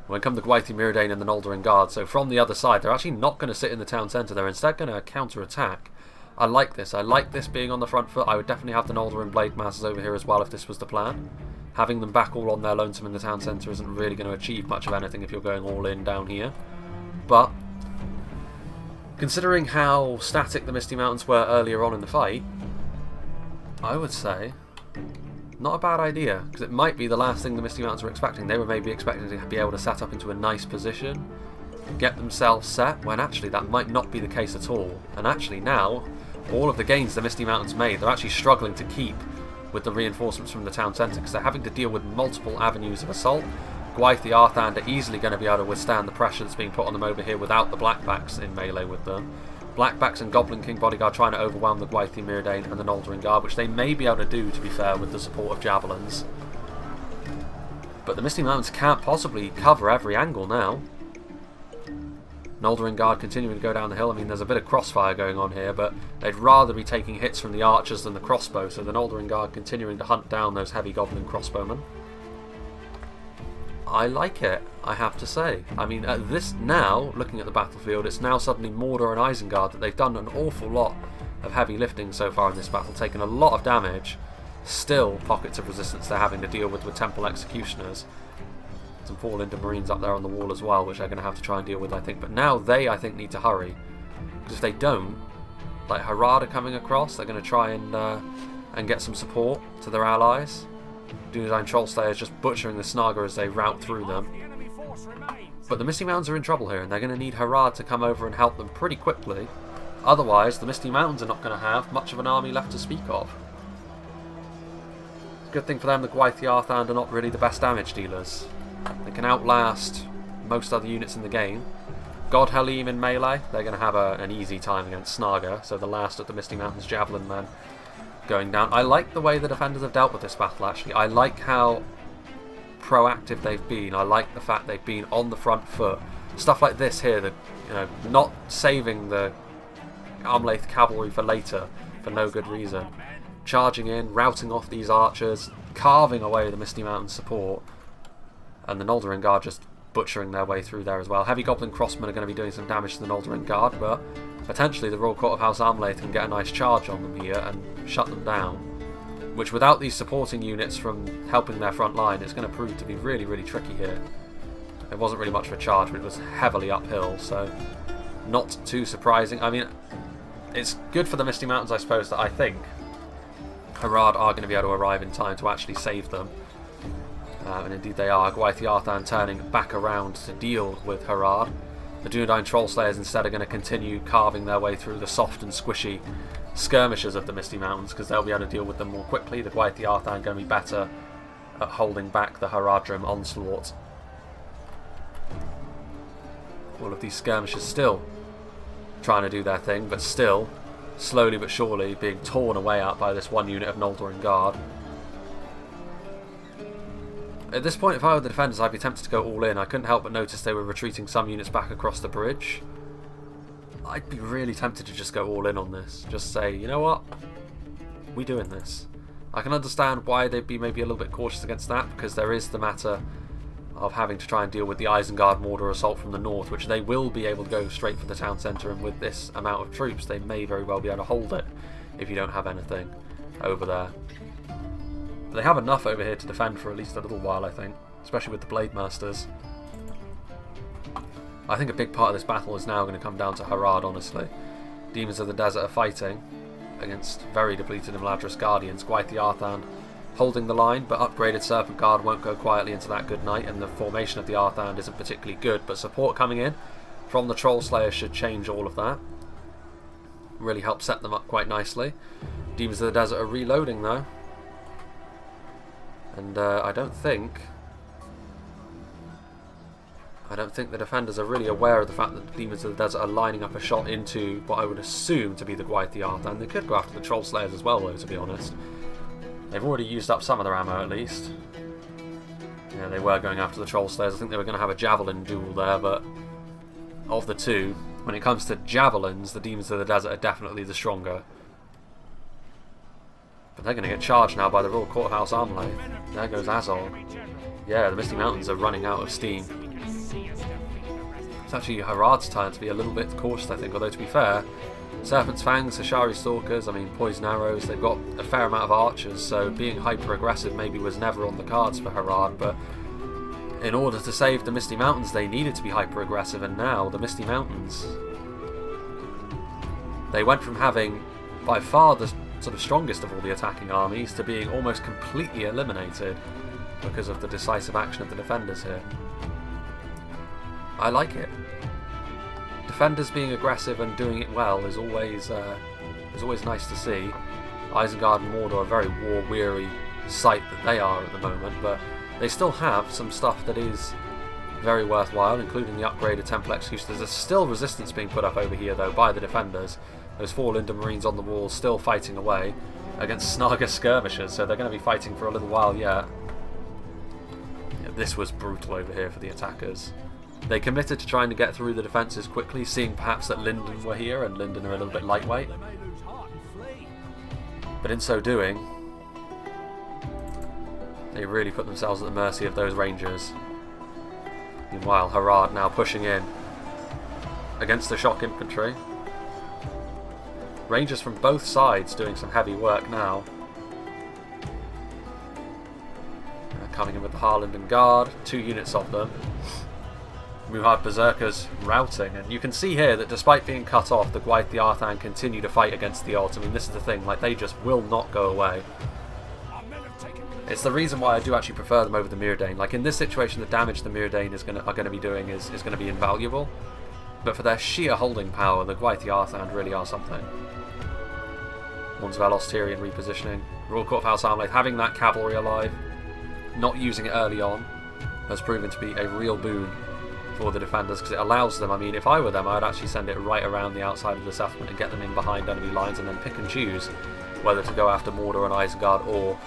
When come the Gwaithir Myrdain and the Noldorin Guard, so from the other side, they're actually not going to sit in the town centre, they're instead going to counter-attack. I like this being on the front foot. I would definitely have the Noldorin Blade Masters over here as well if this was the plan. Having them back all on their lonesome in the town centre isn't really going to achieve much of anything if you're going all in down here. But considering how static the Misty Mountains were earlier on in the fight, I would say not a bad idea, because it might be the last thing the Misty Mountains were expecting. They were maybe expecting to be able to set up into a nice position, get themselves set, when actually that might not be the case at all. And actually now, all of the gains the Misty Mountains made, they're actually struggling to keep with the reinforcements from the town centre, because they're having to deal with multiple avenues of assault. Gwaithir Arthedain are easily going to be able to withstand the pressure that's being put on them over here without the Blackbacks in melee with them. Blackbacks and Goblin King bodyguard trying to overwhelm the Gwaithir Myrdain and the Noldorin Guard, which they may be able to do, to be fair, with the support of javelins. But the Misty Mountains can't possibly cover every angle now. Noldorin Guard continuing to go down the hill. I mean, there's a bit of crossfire going on here, but they'd rather be taking hits from the archers than the crossbow, so the Noldorin Guard continuing to hunt down those heavy goblin crossbowmen. I like it, I have to say. I mean, at this now, looking at the battlefield, it's now suddenly Mordor and Isengard that they've done an awful lot of heavy lifting so far in this battle, taken a lot of damage. Still pockets of resistance they're having to deal with Temple Executioners. Some Fall into Marines up there on the wall as well, which they're going to have to try and deal with, I think. But now they, I think, need to hurry. Because if they don't, like Harad are coming across, they're going to try and get some support to their allies. Dunedain Troll Slayers just butchering the Snaga as they route through them. But the Misty Mountains are in trouble here, and they're going to need Harad to come over and help them pretty quickly. Otherwise, the Misty Mountains are not going to have much of an army left to speak of. Good thing for them, the Gwaithir Arthedain are not really the best damage dealers. They can outlast most other units in the game. God Halim in melee, they're going to have an easy time against Snaga, so the last of the Misty Mountains Javelin men going down. I like the way the defenders have dealt with this battle, actually. I like how proactive they've been. I like the fact they've been on the front foot. Stuff like this here, that, you know, not saving the Armlaith cavalry for later for no good reason. Charging in, routing off these archers, carving away the Misty Mountain support, and the Noldorin Guard just butchering their way through there as well. Heavy Goblin Crossmen are going to be doing some damage to the Noldorin Guard, but potentially the Royal Court of House Armlaith can get a nice charge on them here and shut them down. Which, without these supporting units from helping their front line, it's going to prove to be really, really tricky here. It wasn't really much of a charge, but it was heavily uphill, so not too surprising. I mean, it's good for the Misty Mountains, I suppose, that I think Harad are going to be able to arrive in time to actually save them. And indeed they are. Gwaithir Arthedain turning back around to deal with Harad. The Dunedain Troll Slayers instead are going to continue carving their way through the soft and squishy skirmishers of the Misty Mountains, because they'll be able to deal with them more quickly. The Gwaithir Arthedain are going to be better at holding back the Haradrim onslaught. All of these skirmishers still trying to do their thing, but still, slowly but surely, being torn away at by this one unit of Noldorin Guard. At this point, if I were the defenders, I'd be tempted to go all in. I couldn't help but notice they were retreating some units back across the bridge. I'd be really tempted to just go all in on this. Just say, you know what? We're doing this. I can understand why they'd be maybe a little bit cautious against that, because there is the matter of having to try and deal with the Isengard Mordor assault from the north, which they will be able to go straight for the town centre, and with this amount of troops, they may very well be able to hold it if you don't have anything over there. They have enough over here to defend for at least a little while, I think. especially with the Blade Masters. I think a big part of this battle is now going to come down to Harad, honestly. Demons of the Desert are fighting against very depleted Imladris Guardians. Gwaith the Arthan holding the line, but upgraded Serpent Guard won't go quietly into that good night, and the formation of the Arthand isn't particularly good, but support coming in from the Troll Slayer should change all of that. Really help set them up quite nicely. Demons of the Desert are reloading though, and I don't think the defenders are really aware of the fact that the Demons of the Desert are lining up a shot into what I would assume to be the Gwaith the Arthan. They could go after the Troll Slayers as well though, to be honest. They've already used up some of their ammo at least. Yeah, they were going after the Troll Slayers. I think they were going to have a Javelin duel there, but of the two, when it comes to Javelins, the Demons of the Desert are definitely the stronger. But they're going to get charged now by the Royal Courthouse Armlay. There goes Azol. Yeah, the Misty Mountains are running out of steam. It's actually Harad's turn to be a little bit cautious, I think, although to be fair, Serpent's Fangs, Ashari Stalkers, I mean Poison Arrows, they've got a fair amount of archers, so being hyper-aggressive maybe was never on the cards for Harad, but in order to save the Misty Mountains they needed to be hyper-aggressive, and now the Misty Mountains, they went from having by far the sort of strongest of all the attacking armies to being almost completely eliminated because of the decisive action of the defenders here. I like it. Defenders being aggressive and doing it well is always nice to see. Isengard and Mordor are a very war-weary sight that they are at the moment, but they still have some stuff that is very worthwhile, including the upgraded Temple Executioners. There's still resistance being put up over here though by the defenders. Those 4 Lindon Marines on the wall still fighting away against Snaga skirmishers, so they're going to be fighting for a little while yet. Yeah, this was brutal over here for the attackers. They committed to trying to get through the defences quickly, seeing perhaps that Lindon were here, and Lindon are a little bit lightweight. But in so doing, they really put themselves at the mercy of those Rangers. Meanwhile, Harad now pushing in against the shock infantry. Rangers from both sides doing some heavy work now. Coming in with the Harlingen Guard, 2 units of them. Muhad Berserkers routing, and you can see here that despite being cut off, the Gwaith the Arthan continue to fight against the odds. I mean, this is the thing, like, they just will not go away. It's the reason why I do actually prefer them over the Myrdain. Like, in this situation, the damage the Myrdain are going to be doing is going to be invaluable, but for their sheer holding power, the Gwaith the Arthan really are something. One's Velos Tyrian repositioning. Royal Courthouse Armlay having that cavalry alive, not using it early on, has proven to be a real boon for the defenders, because it allows them, I mean, if I were them, I'd actually send it right around the outside of the settlement and get them in behind enemy lines, and then pick and choose whether to go after Mordor and Isengard or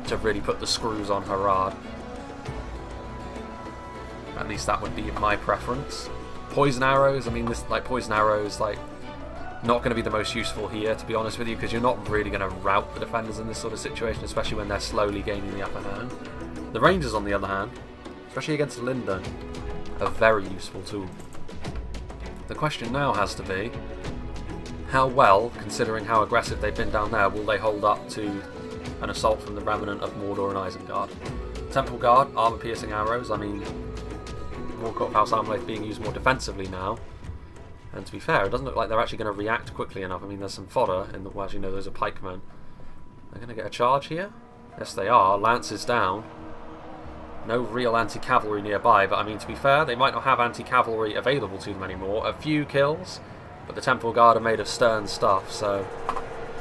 to really put the screws on Harad. At least that would be my preference. Poison Arrows, I mean, this, like, Poison Arrows, like, not going to be the most useful here, to be honest with you, because you're not really going to rout the defenders in this sort of situation, especially when they're slowly gaining the upper hand. The Rangers, on the other hand, especially against Lindon, a very useful tool. The question now has to be, how well, considering how aggressive they've been down there, will they hold up to an assault from the remnant of Mordor and Isengard? Temple Guard, armour-piercing arrows, I mean, Royal Courthouse Armlay being used more defensively now, and to be fair, it doesn't look like they're actually going to react quickly enough. I mean, there's some fodder in the, well, as you know, those are pikemen. They're going to get a charge here? Yes, they are. Lance is down. No real anti-cavalry nearby, but I mean, to be fair, they might not have anti-cavalry available to them anymore. A few kills, but the Temple Guard are made of stern stuff, so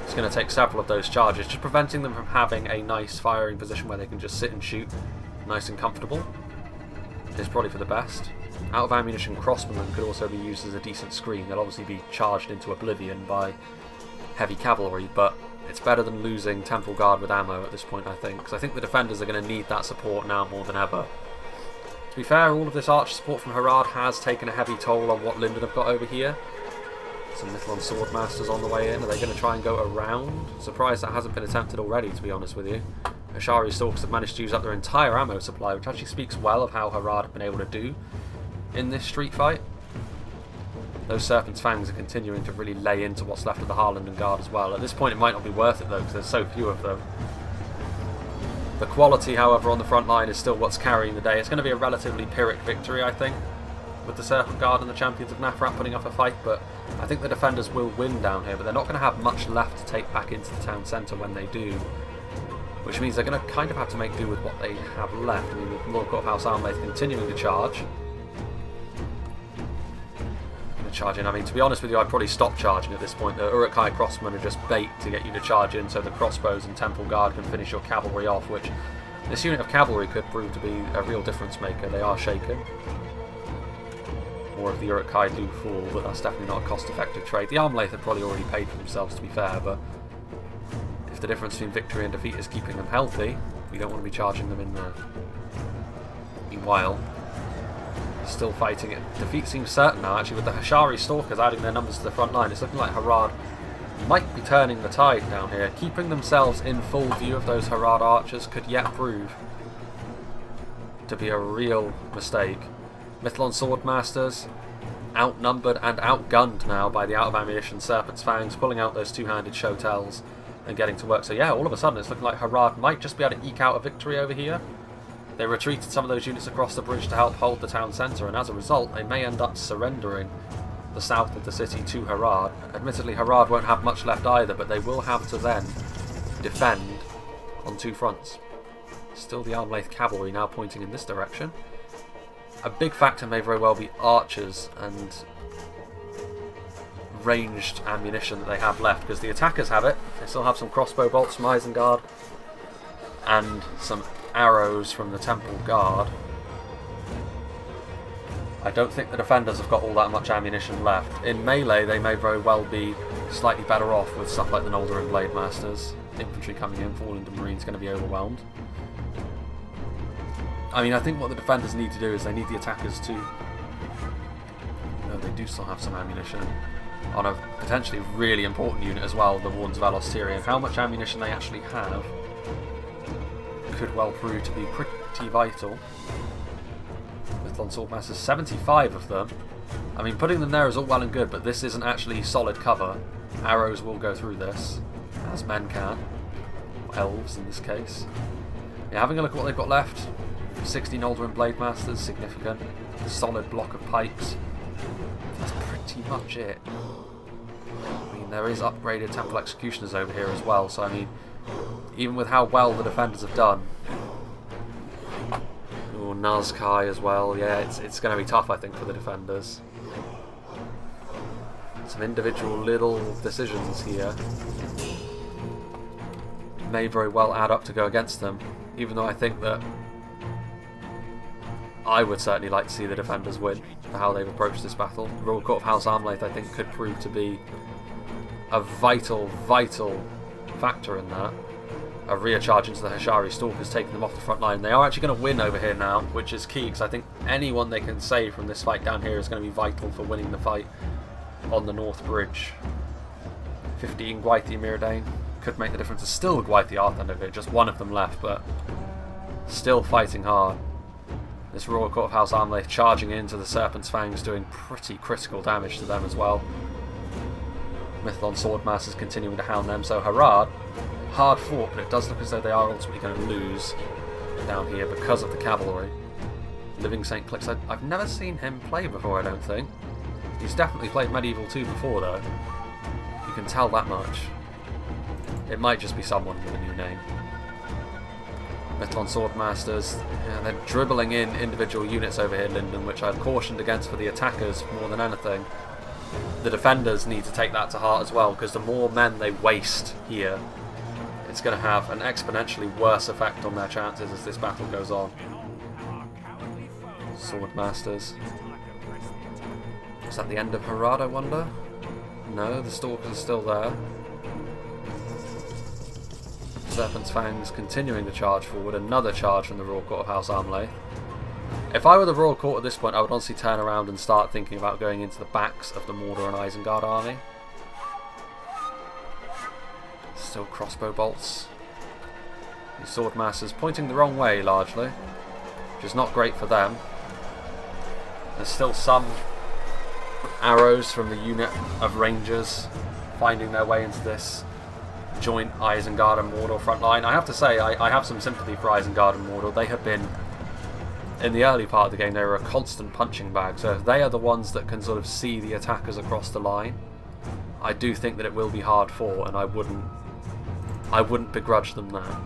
it's going to take several of those charges, just preventing them from having a nice firing position where they can just sit and shoot nice and comfortable. It's probably for the best. Out of ammunition crossbowmen could also be used as a decent screen. They'll obviously be charged into oblivion by heavy cavalry, but it's better than losing Temple Guard with ammo at this point, I think, because I think the defenders are going to need that support now more than ever. To be fair, all of this archer support from Harad has taken a heavy toll on what Lindon have got over here. Some Mithlon Swordmasters on the way in. Are they going to try and go around? Surprised that hasn't been attempted already, to be honest with you. Ashari Stalkers have managed to use up their entire ammo supply, which actually speaks well of how Harad have been able to do in this street fight. Those Serpent's Fangs are continuing to really lay into what's left of the Harlingen Guard as well. At this point it might not be worth it though, because there's so few of them. The quality, however, on the front line is still what's carrying the day. It's going to be a relatively Pyrrhic victory, I think, with the Serpent Guard and the Champions of Nathrat putting up a fight, but I think the defenders will win down here, but they're not going to have much left to take back into the town centre when they do, which means they're going to kind of have to make do with what they have left. I mean, with Lord Court of House Armlaith continuing to charge. Charge in. I mean, to be honest with you, I'd probably stop charging at this point. The Uruk-hai crossmen are just bait to get you to charge in so the crossbows and Temple Guard can finish your cavalry off, which this unit of cavalry could prove to be a real difference maker. They are shaken. More of the Uruk-hai do fall, but that's definitely not a cost-effective trade. The Armlaith have probably already paid for themselves, to be fair, but if the difference between victory and defeat is keeping them healthy, we don't want to be charging them in there. Meanwhile, still fighting it. Defeat seems certain now, actually, with the Hashari Stalkers adding their numbers to the front line. It's looking like Harad might be turning the tide down here. Keeping themselves in full view of those Harad archers could yet prove to be a real mistake. Mithlon Swordmasters outnumbered and outgunned now by the out-of-ammunition Serpent's Fangs, pulling out those two-handed Shotels and getting to work. So yeah, all of a sudden it's looking like Harad might just be able to eke out a victory over here. They retreated some of those units across the bridge to help hold the town centre, and as a result they may end up surrendering the south of the city to Harad. Admittedly, Harad won't have much left either, but they will have to then defend on two fronts. Still the Armlaith cavalry now pointing in this direction. A big factor may very well be archers and ranged ammunition that they have left, because the attackers have it. They still have some crossbow bolts from Isengard and some arrows from the Temple Guard. I don't think the defenders have got all that much ammunition left. In melee they may very well be slightly better off with stuff like the Noldorin Blade Masters. Infantry coming in, falling to Marines going to be overwhelmed. I mean, I think what the defenders need to do is they need the attackers to... No, they do still have some ammunition on a potentially really important unit as well, the Wardens of Alos Tyrian. How much ammunition they actually have could well prove to be pretty vital. Mithlon Swordmasters, 75 of them. I mean, putting them there is all well and good, but this isn't actually solid cover. Arrows will go through this, as men can. Or elves in this case. Yeah, having a look at what they've got left. 60 Noldorin Blade Masters, significant. A solid block of pikes. That's pretty much it. I mean, there is upgraded Temple Executioners over here as well, so I mean, even with how well the defenders have done. Ooh, Nazkai as well. Yeah, it's going to be tough, I think, for the defenders. Some individual little decisions here may very well add up to go against them, even though I think that I would certainly like to see the defenders win for how they've approached this battle. The Royal Court of House Armlaith, I think, could prove to be a vital factor in that. A rear charge into the Hashari Stalkers, taking them off the front line. They are actually going to win over here now, which is key, because I think anyone they can save from this fight down here is going to be vital for winning the fight on the North Bridge. 15 Gwaithir Mirdain could make the difference. There's still Gwaithir Arthedain over here, just one of them left, but still fighting hard. This Royal Court of House Armlaith charging into the Serpent's Fangs, doing pretty critical damage to them as well. Mithlon Swordmasters continuing to hound them, so Harad, hard fought, but it does look as though they are ultimately going to lose down here because of the cavalry. Living St. Clix, I've never seen him play before, I don't think. He's definitely played Medieval 2 before though. You can tell that much. It might just be someone with a new name. Mithlon Swordmasters, yeah, they're dribbling in individual units over here in Lindon, which I've cautioned against for the attackers more than anything. The defenders need to take that to heart as well, because the more men they waste here, it's going to have an exponentially worse effect on their chances as this battle goes on. Swordmasters. Is that the end of Harad, I wonder? No, the Stalkers are still there. Serpent's Fangs continuing to charge forward. Another charge from the Royal Court of House Armlaith. If I were the Royal Court at this point, I would honestly turn around and start thinking about going into the backs of the Mordor and Isengard army. Still crossbow bolts. These Swordmasters pointing the wrong way largely, which is not great for them. There's still some arrows from the unit of Rangers finding their way into this joint Isengard and Mordor front line. I have to say, I have some sympathy for Isengard and Mordor. They have been, in the early part of the game, they were a constant punching bag. So if they are the ones that can sort of see the attackers across the line, I do think that it will be hard fought, and I wouldn't begrudge them that.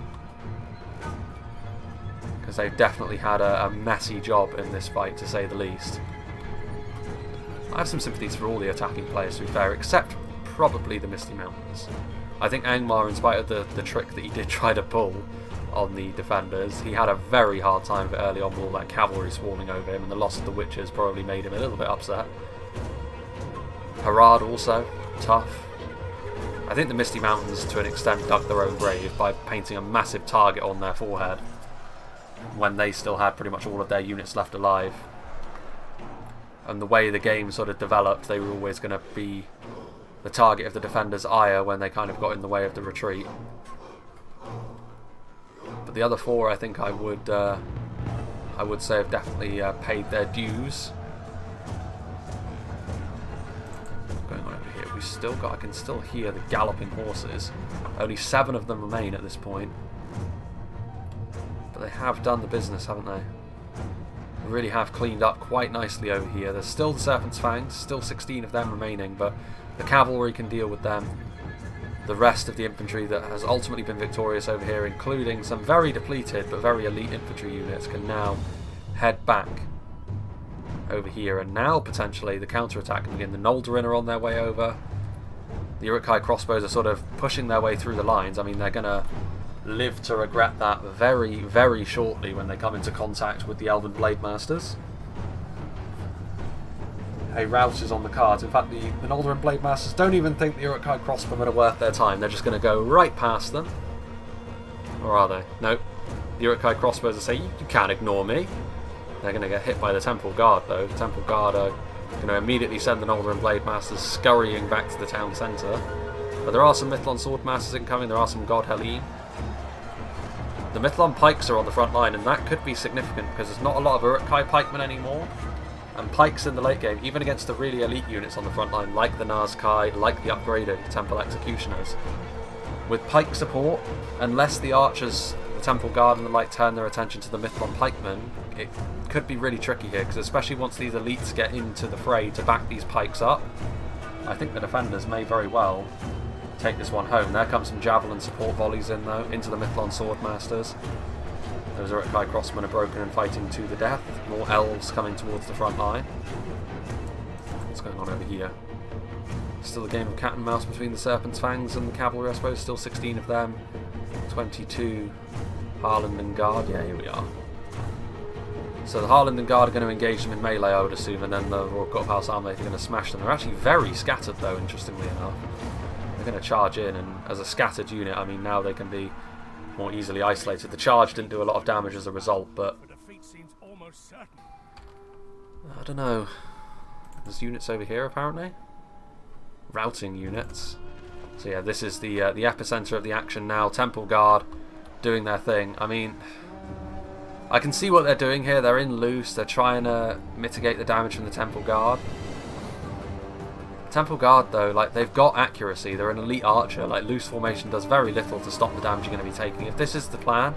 Because they've definitely had a messy job in this fight, to say the least. I have some sympathies for all the attacking players, to be fair, except probably the Misty Mountains. I think Angmar, in spite of the trick that he did try to pull on the defenders, he had a very hard time of it early on with all that cavalry swarming over him, and the loss of the witches probably made him a little bit upset. Harad also, tough. I think the Misty Mountains, to an extent, dug their own grave by painting a massive target on their forehead when they still had pretty much all of their units left alive. And the way the game sort of developed, they were always going to be the target of the defenders' ire when they kind of got in the way of the retreat. But the other four, I think I would say have definitely paid their dues. What's going on over here? We've still got, I can still hear the galloping horses. Only 7 of them remain at this point. But they have done the business, haven't they? They really have cleaned up quite nicely over here. There's still the Serpent's Fangs, still 16 of them remaining, but the cavalry can deal with them. The rest of the infantry that has ultimately been victorious over here, including some very depleted but very elite infantry units, can now head back over here. And now, potentially, the counterattack can begin. The Noldorin are on their way over. The Uruk-hai crossbows are sort of pushing their way through the lines. I mean, they're going to live to regret that very, very shortly when they come into contact with the Elven Blade Masters. A rout is on the cards. In fact, the Noldorin Blade Masters don't even think the Uruk-hai crossbowmen are worth their time. They're just going to go right past them. Or are they? Nope. The Uruk-hai crossbows are saying, you can't ignore me. They're going to get hit by the Temple Guard, though. The Temple Guard are going to immediately send the Noldorin Blade Masters scurrying back to the town centre. But there are some Mithlon Sword Masters incoming. There are some God Helene. The Mithlon Pikes are on the front line, and that could be significant because there's not a lot of Uruk-hai pikemen anymore. And pikes in the late game, even against the really elite units on the front line, like the Nazkai, like the upgraded Temple Executioners. With pike support, unless the archers, the Temple Guard and the like turn their attention to the Mithlon pikemen, it could be really tricky here, because especially once these elites get into the fray to back these pikes up, I think the defenders may very well take this one home. There comes some javelin support volleys in, though, into the Mithlon Swordmasters. Those Uruk-hai crossmen are broken and fighting to the death. More elves coming towards the front line. What's going on over here? Still a game of cat and mouse between the Serpent's Fangs and the cavalry, I suppose. Still 16 of them. 22 Harland and Guard. Yeah, here we are. So the Harland and Guard are going to engage them in melee, I would assume, and then the Royal Court of House Armlet are going to smash them. They're actually very scattered, though, interestingly enough. They're going to charge in, and as a scattered unit, I mean, now they can be more easily isolated. The charge didn't do a lot of damage as a result, but I don't know. There's units over here, apparently. Routing units. So yeah, this is the epicenter of the action now. Temple Guard doing their thing. I mean, I can see what they're doing here. They're in loose. They're trying to mitigate the damage from the Temple Guard. Temple Guard, though, like, they've got accuracy. They're an elite archer. Like, loose formation does very little to stop the damage you're going to be taking. If this is the plan,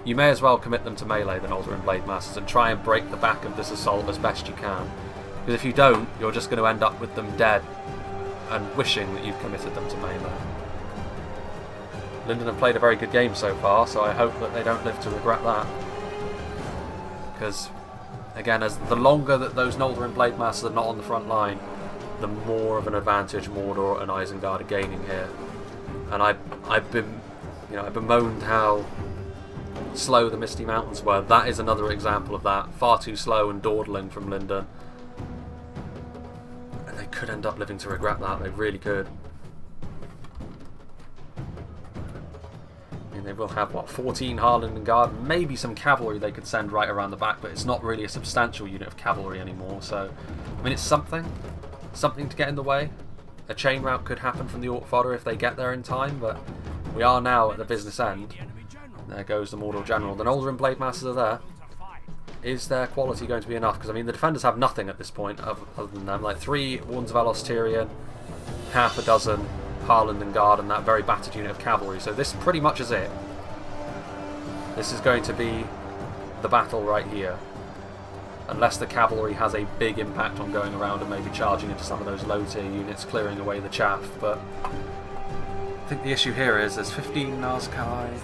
you may as well commit them to melee, the Noldorin Blade Masters, and try and break the back of this assault as best you can. Because if you don't, you're just going to end up with them dead and wishing that you've committed them to melee. Lindon have played a very good game so far, so I hope that they don't live to regret that. Because, again, as the longer that those Noldorin Blade Masters are not on the front line, the more of an advantage Mordor and Isengard are gaining here. And I've bemoaned how slow the Misty Mountains were. That is another example of that. Far too slow and dawdling from Lindon. And they could end up living to regret that. They really could. I mean, they will have, what, 14 Harland and Guard, maybe some cavalry they could send right around the back, but it's not really a substantial unit of cavalry anymore. So, I mean, it's something to get in the way. A chain rout could happen from the Orc fodder if they get there in time, but we are now at the business end. There goes the Mordor General. The Noldorin Blade Masters are there. Is their quality going to be enough? Because, I mean, the defenders have nothing at this point other than them. Like 3 Warns of Elos Tyrion, half a dozen Harland Guard and that very battered unit of cavalry. So this pretty much is it. This is going to be the battle right here. Unless the cavalry has a big impact on going around and maybe charging into some of those low tier units, clearing away the chaff. But I think the issue here is there's 15 Nazkai,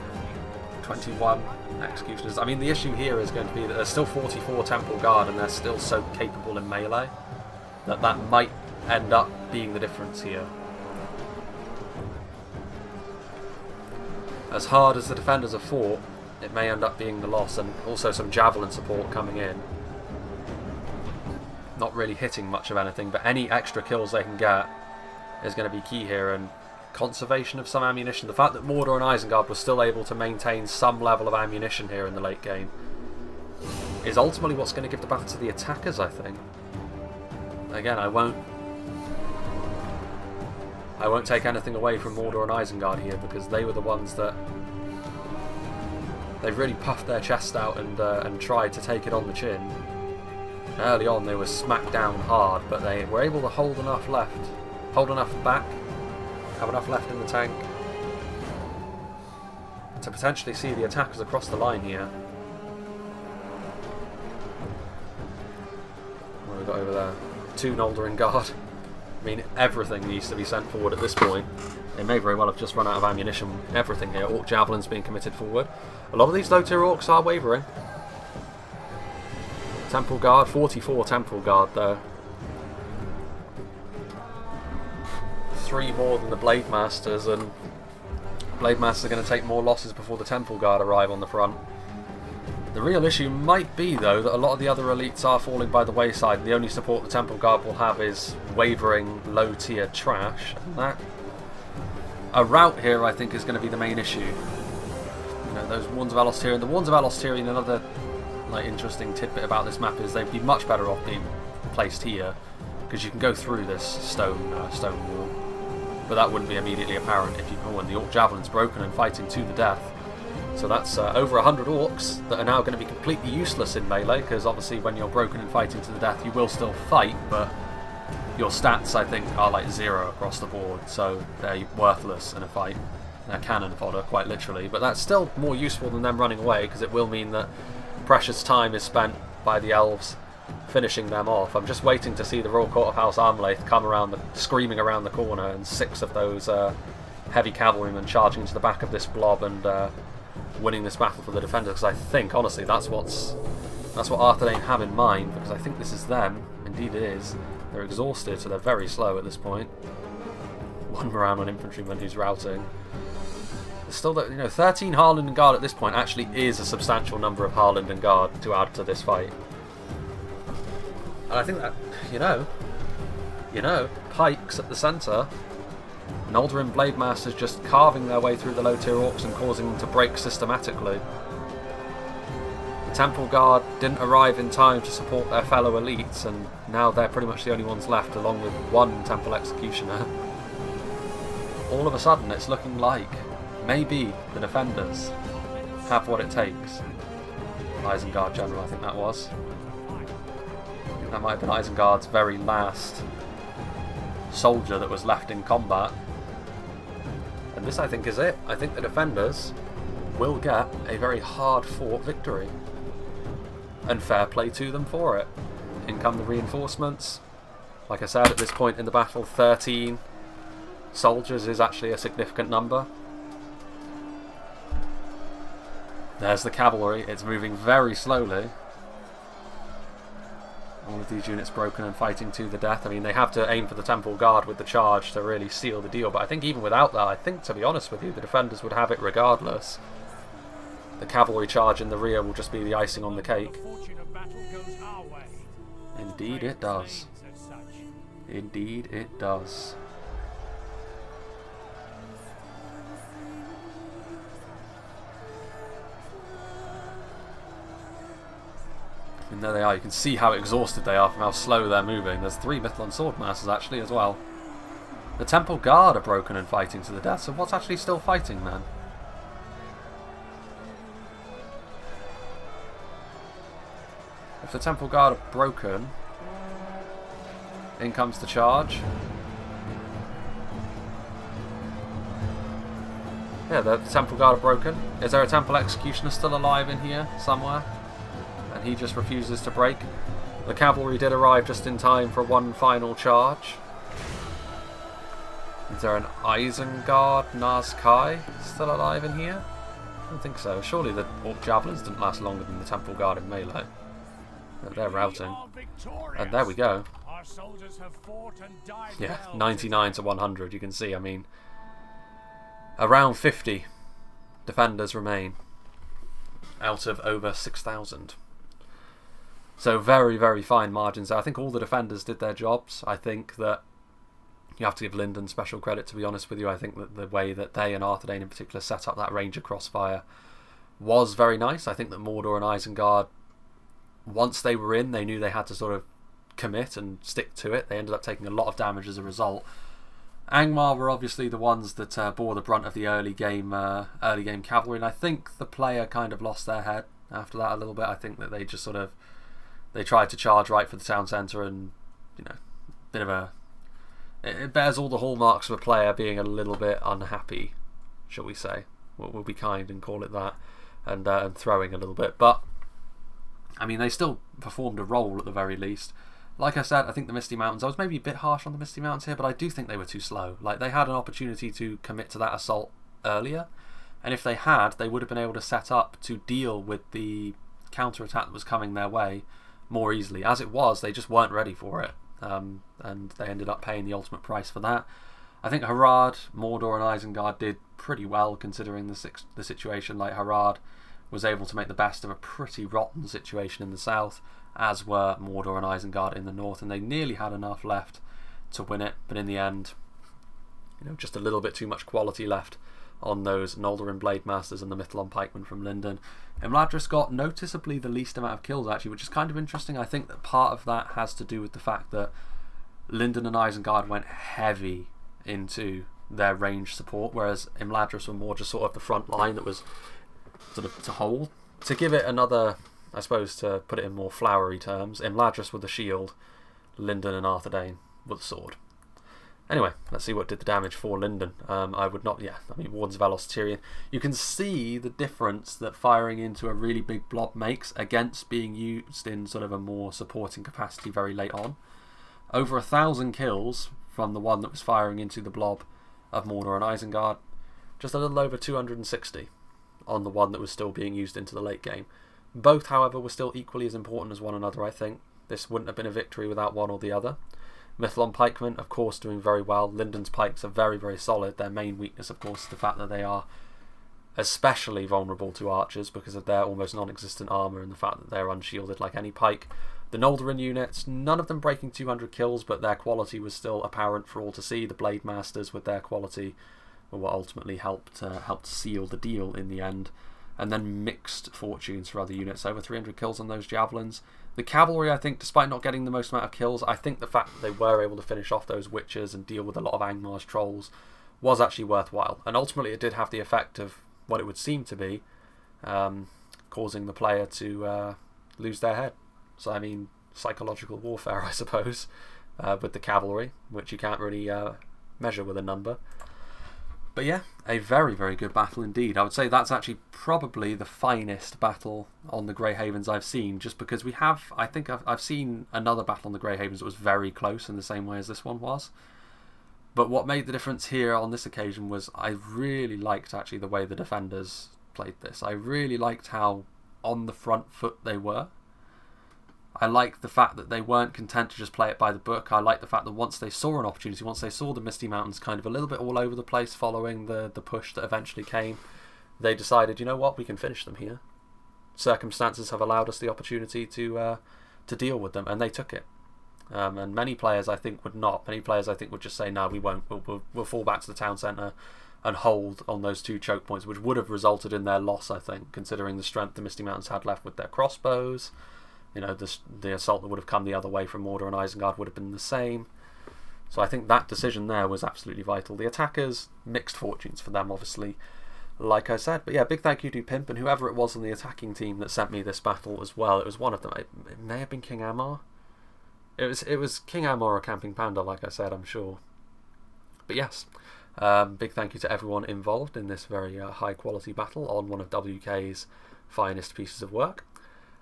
21 Executioners. I mean, the issue here is going to be that there's still 44 Temple Guard and they're still so capable in melee that might end up being the difference here. As hard as the defenders have fought, it may end up being the loss, and also some javelin support coming in. Not really hitting much of anything, but any extra kills they can get is going to be key here, and conservation of some ammunition. The fact that Mordor and Isengard were still able to maintain some level of ammunition here in the late game is ultimately what's going to give the battle to the attackers, I think. Again, I won't take anything away from Mordor and Isengard here, because they were the ones that they've really puffed their chest out and tried to take it on the chin. Early on they were smacked down hard, but they were able to hold enough back, have enough left in the tank to potentially see the attackers across the line here. What have we got over there? 2 Noldorin Guard. I mean, everything needs to be sent forward at this point. They may very well have just run out of ammunition. Everything here. Orc Javelins being committed forward. A lot of these low tier orcs are wavering. Temple Guard, 44 Temple Guard though. 3 more than the Blade Masters, and Blade Masters are going to take more losses before the Temple Guard arrive on the front. The real issue might be, though, that a lot of the other elites are falling by the wayside. The only support the Temple Guard will have is wavering low-tier trash. And that, a rout here, I think, is going to be the main issue. You know, those Warns of Alostirian. The Warns of Alostirian, another interesting tidbit about this map is they'd be much better off being placed here, because you can go through this stone wall. But that wouldn't be immediately apparent if you go when the Orc Javelin's broken and fighting to the death. So that's over 100 orcs that are now going to be completely useless in melee, because obviously when you're broken and fighting to the death you will still fight, but your stats I think are like 0 across the board, so they're worthless in a fight. They're cannon fodder, quite literally, but that's still more useful than them running away, because it will mean that precious time is spent by the elves finishing them off. I'm just waiting to see the Royal Court of House Armlaith come around, screaming around the corner, and 6 of those heavy cavalrymen charging into the back of this blob and winning this battle for the defenders. Because I think, honestly, that's what Arthedain have in mind, because I think this is them. Indeed it is. They're exhausted, so they're very slow at this point. 1 around on infantryman who's routing. There's still, 13 Harland Guard at this point actually is a substantial number of Harland Guard to add to this fight. And I think that, pikes at the centre, Noldorin Blade Masters just carving their way through the low tier orcs and causing them to break systematically. The Temple Guard didn't arrive in time to support their fellow elites, and now they're pretty much the only ones left, along with 1 Temple Executioner. All of a sudden it's looking like maybe the defenders have what it takes. Isengard General, I think that was. I think that might have been Isengard's very last soldier that was left in combat. And this, I think, is it. I think the defenders will get a very hard-fought victory. And fair play to them for it. In come the reinforcements. Like I said, at this point in the battle, 13 soldiers is actually a significant number. There's the cavalry. It's moving very slowly. All of these units broken and fighting to the death. I mean, they have to aim for the Temple Guard with the charge to really seal the deal, but I think even without that, I think, to be honest with you, the defenders would have it regardless. The cavalry charge in the rear will just be the icing on the cake. Indeed it does. Indeed it does. And there they are. You can see how exhausted they are from how slow they're moving. There's 3 Mithlond Swordmasters actually as well. The Temple Guard are broken and fighting to the death, so what's actually still fighting then? If the Temple Guard are broken, in comes the charge. Yeah, the Temple Guard are broken. Is there a Temple Executioner still alive in here somewhere? And he just refuses to break. The Cavalry did arrive just in time for one final charge. Is there an Isengard Nazkai still alive in here? I don't think so. Surely the Orc Javelins didn't last longer than the Temple Guard in melee. They're routing. And there we go. Our soldiers have fought and died. Yeah, 99 to 100. You can see, I mean, around 50 defenders remain out of over 6,000. So very, very fine margins. I think all the defenders did their jobs. I think that you have to give Lindon special credit, to be honest with you. I think that the way that they and Arthedain in particular set up that Ranger crossfire was very nice. I think that Mordor and Isengard, once they were in, they knew they had to sort of commit and stick to it. They ended up taking a lot of damage as a result. Angmar were obviously the ones that bore the brunt of the early game cavalry, and I think the player kind of lost their head after that a little bit. I think that they just sort of tried to charge right for the town centre, and bit of a it bears all the hallmarks of a player being a little bit unhappy, shall we say. We'll be kind and call it that, and throwing a little bit. But I mean, they still performed a role at the very least. Like I said, I think the Misty Mountains, I was maybe a bit harsh on the Misty Mountains here, but I do think they were too slow. Like, they had an opportunity to commit to that assault earlier, and if they had, they would have been able to set up to deal with the counter-attack that was coming their way more easily. As it was, they just weren't ready for it, and they ended up paying the ultimate price for that. I think Harad, Mordor and Isengard did pretty well considering the situation. Like, Harad was able to make the best of a pretty rotten situation in the south, as were Mordor and Isengard in the north, and they nearly had enough left to win it, but in the end, just a little bit too much quality left on those Noldorin Blade Masters and the Mithlon Pikemen from Lindon. Imladris got noticeably the least amount of kills, actually, which is kind of interesting. I think that part of that has to do with the fact that Lindon and Isengard went heavy into their range support, whereas Imladris were more just sort of the front line that was sort of to hold. To give it another, I suppose, to put it in more flowery terms, Imladris with the shield, Lindon and Arthedain with the sword. Anyway, let's see what did the damage for Lindon. Warden's Velos Tyrion. You can see the difference that firing into a really big blob makes against being used in sort of a more supporting capacity very late on. Over 1,000 kills from the one that was firing into the blob of Mordor and Isengard. Just a little over 260 on the one that was still being used into the late game. Both, however, were still equally as important as one another, I think. This wouldn't have been a victory without one or the other. Mithlon Pikemen, of course, doing very well. Lindon's pikes are very, very solid. Their main weakness, of course, is the fact that they are especially vulnerable to archers because of their almost non-existent armour and the fact that they're unshielded like any pike. The Noldorin units, none of them breaking 200 kills, but their quality was still apparent for all to see. The Blade Masters, with their quality, were what ultimately helped seal the deal in the end. And then mixed fortunes for other units, over 300 kills on those javelins. The cavalry, I think, despite not getting the most amount of kills, I think the fact that they were able to finish off those witches and deal with a lot of Angmar's trolls was actually worthwhile. And ultimately it did have the effect of what it would seem to be, causing the player to lose their head. So, I mean, psychological warfare, I suppose, with the cavalry, which you can't really measure with a number. But yeah, a very, very good battle indeed. I would say that's actually probably the finest battle on the Grey Havens I've seen, just because we have, I think I've seen another battle on the Grey Havens that was very close in the same way as this one was. But what made the difference here on this occasion was I really liked actually the way the defenders played this. I really liked how on the front foot they were. I liked the fact that they weren't content to just play it by the book. I liked the fact that once they saw an opportunity, once they saw the Misty Mountains kind of a little bit all over the place following the push that eventually came, they decided, you know what, we can finish them here. Circumstances have allowed us the opportunity to deal with them, and they took it. And many players, I think, would not. Many players, I think, would just say, no, we won't. We'll fall back to the town centre and hold on those 2 choke points, which would have resulted in their loss, I think, considering the strength the Misty Mountains had left with their crossbows. The assault that would have come the other way from Mordor and Isengard would have been the same. So I think that decision there was absolutely vital. The attackers, mixed fortunes for them, obviously, like I said. But yeah, big thank you to Pimp and whoever it was on the attacking team that sent me this battle as well. It was one of them. It may have been King Angmar. It was King Angmar or Camping Panda, like I said, I'm sure. But yes, Big thank you to everyone involved in this very high quality battle on one of WK's finest pieces of work.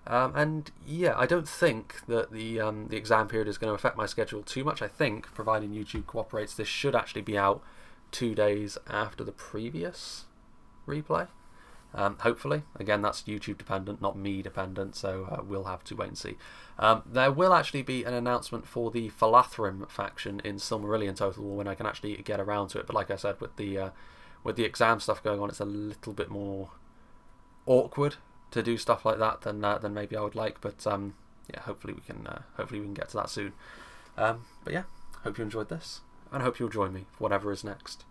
And yeah, I don't think that the exam period is going to affect my schedule too much. I think, providing YouTube cooperates, this should actually be out 2 days after the previous replay. Hopefully. Again, that's YouTube dependent, not me dependent, so we'll have to wait and see. There will actually be an announcement for the Falathrim faction in Silmarillion Total War when I can actually get around to it, but like I said, with the exam stuff going on, it's a little bit more awkward to do stuff like that than maybe I would like, but yeah, hopefully we can get to that soon. But yeah, hope you enjoyed this, and I hope you'll join me for whatever is next.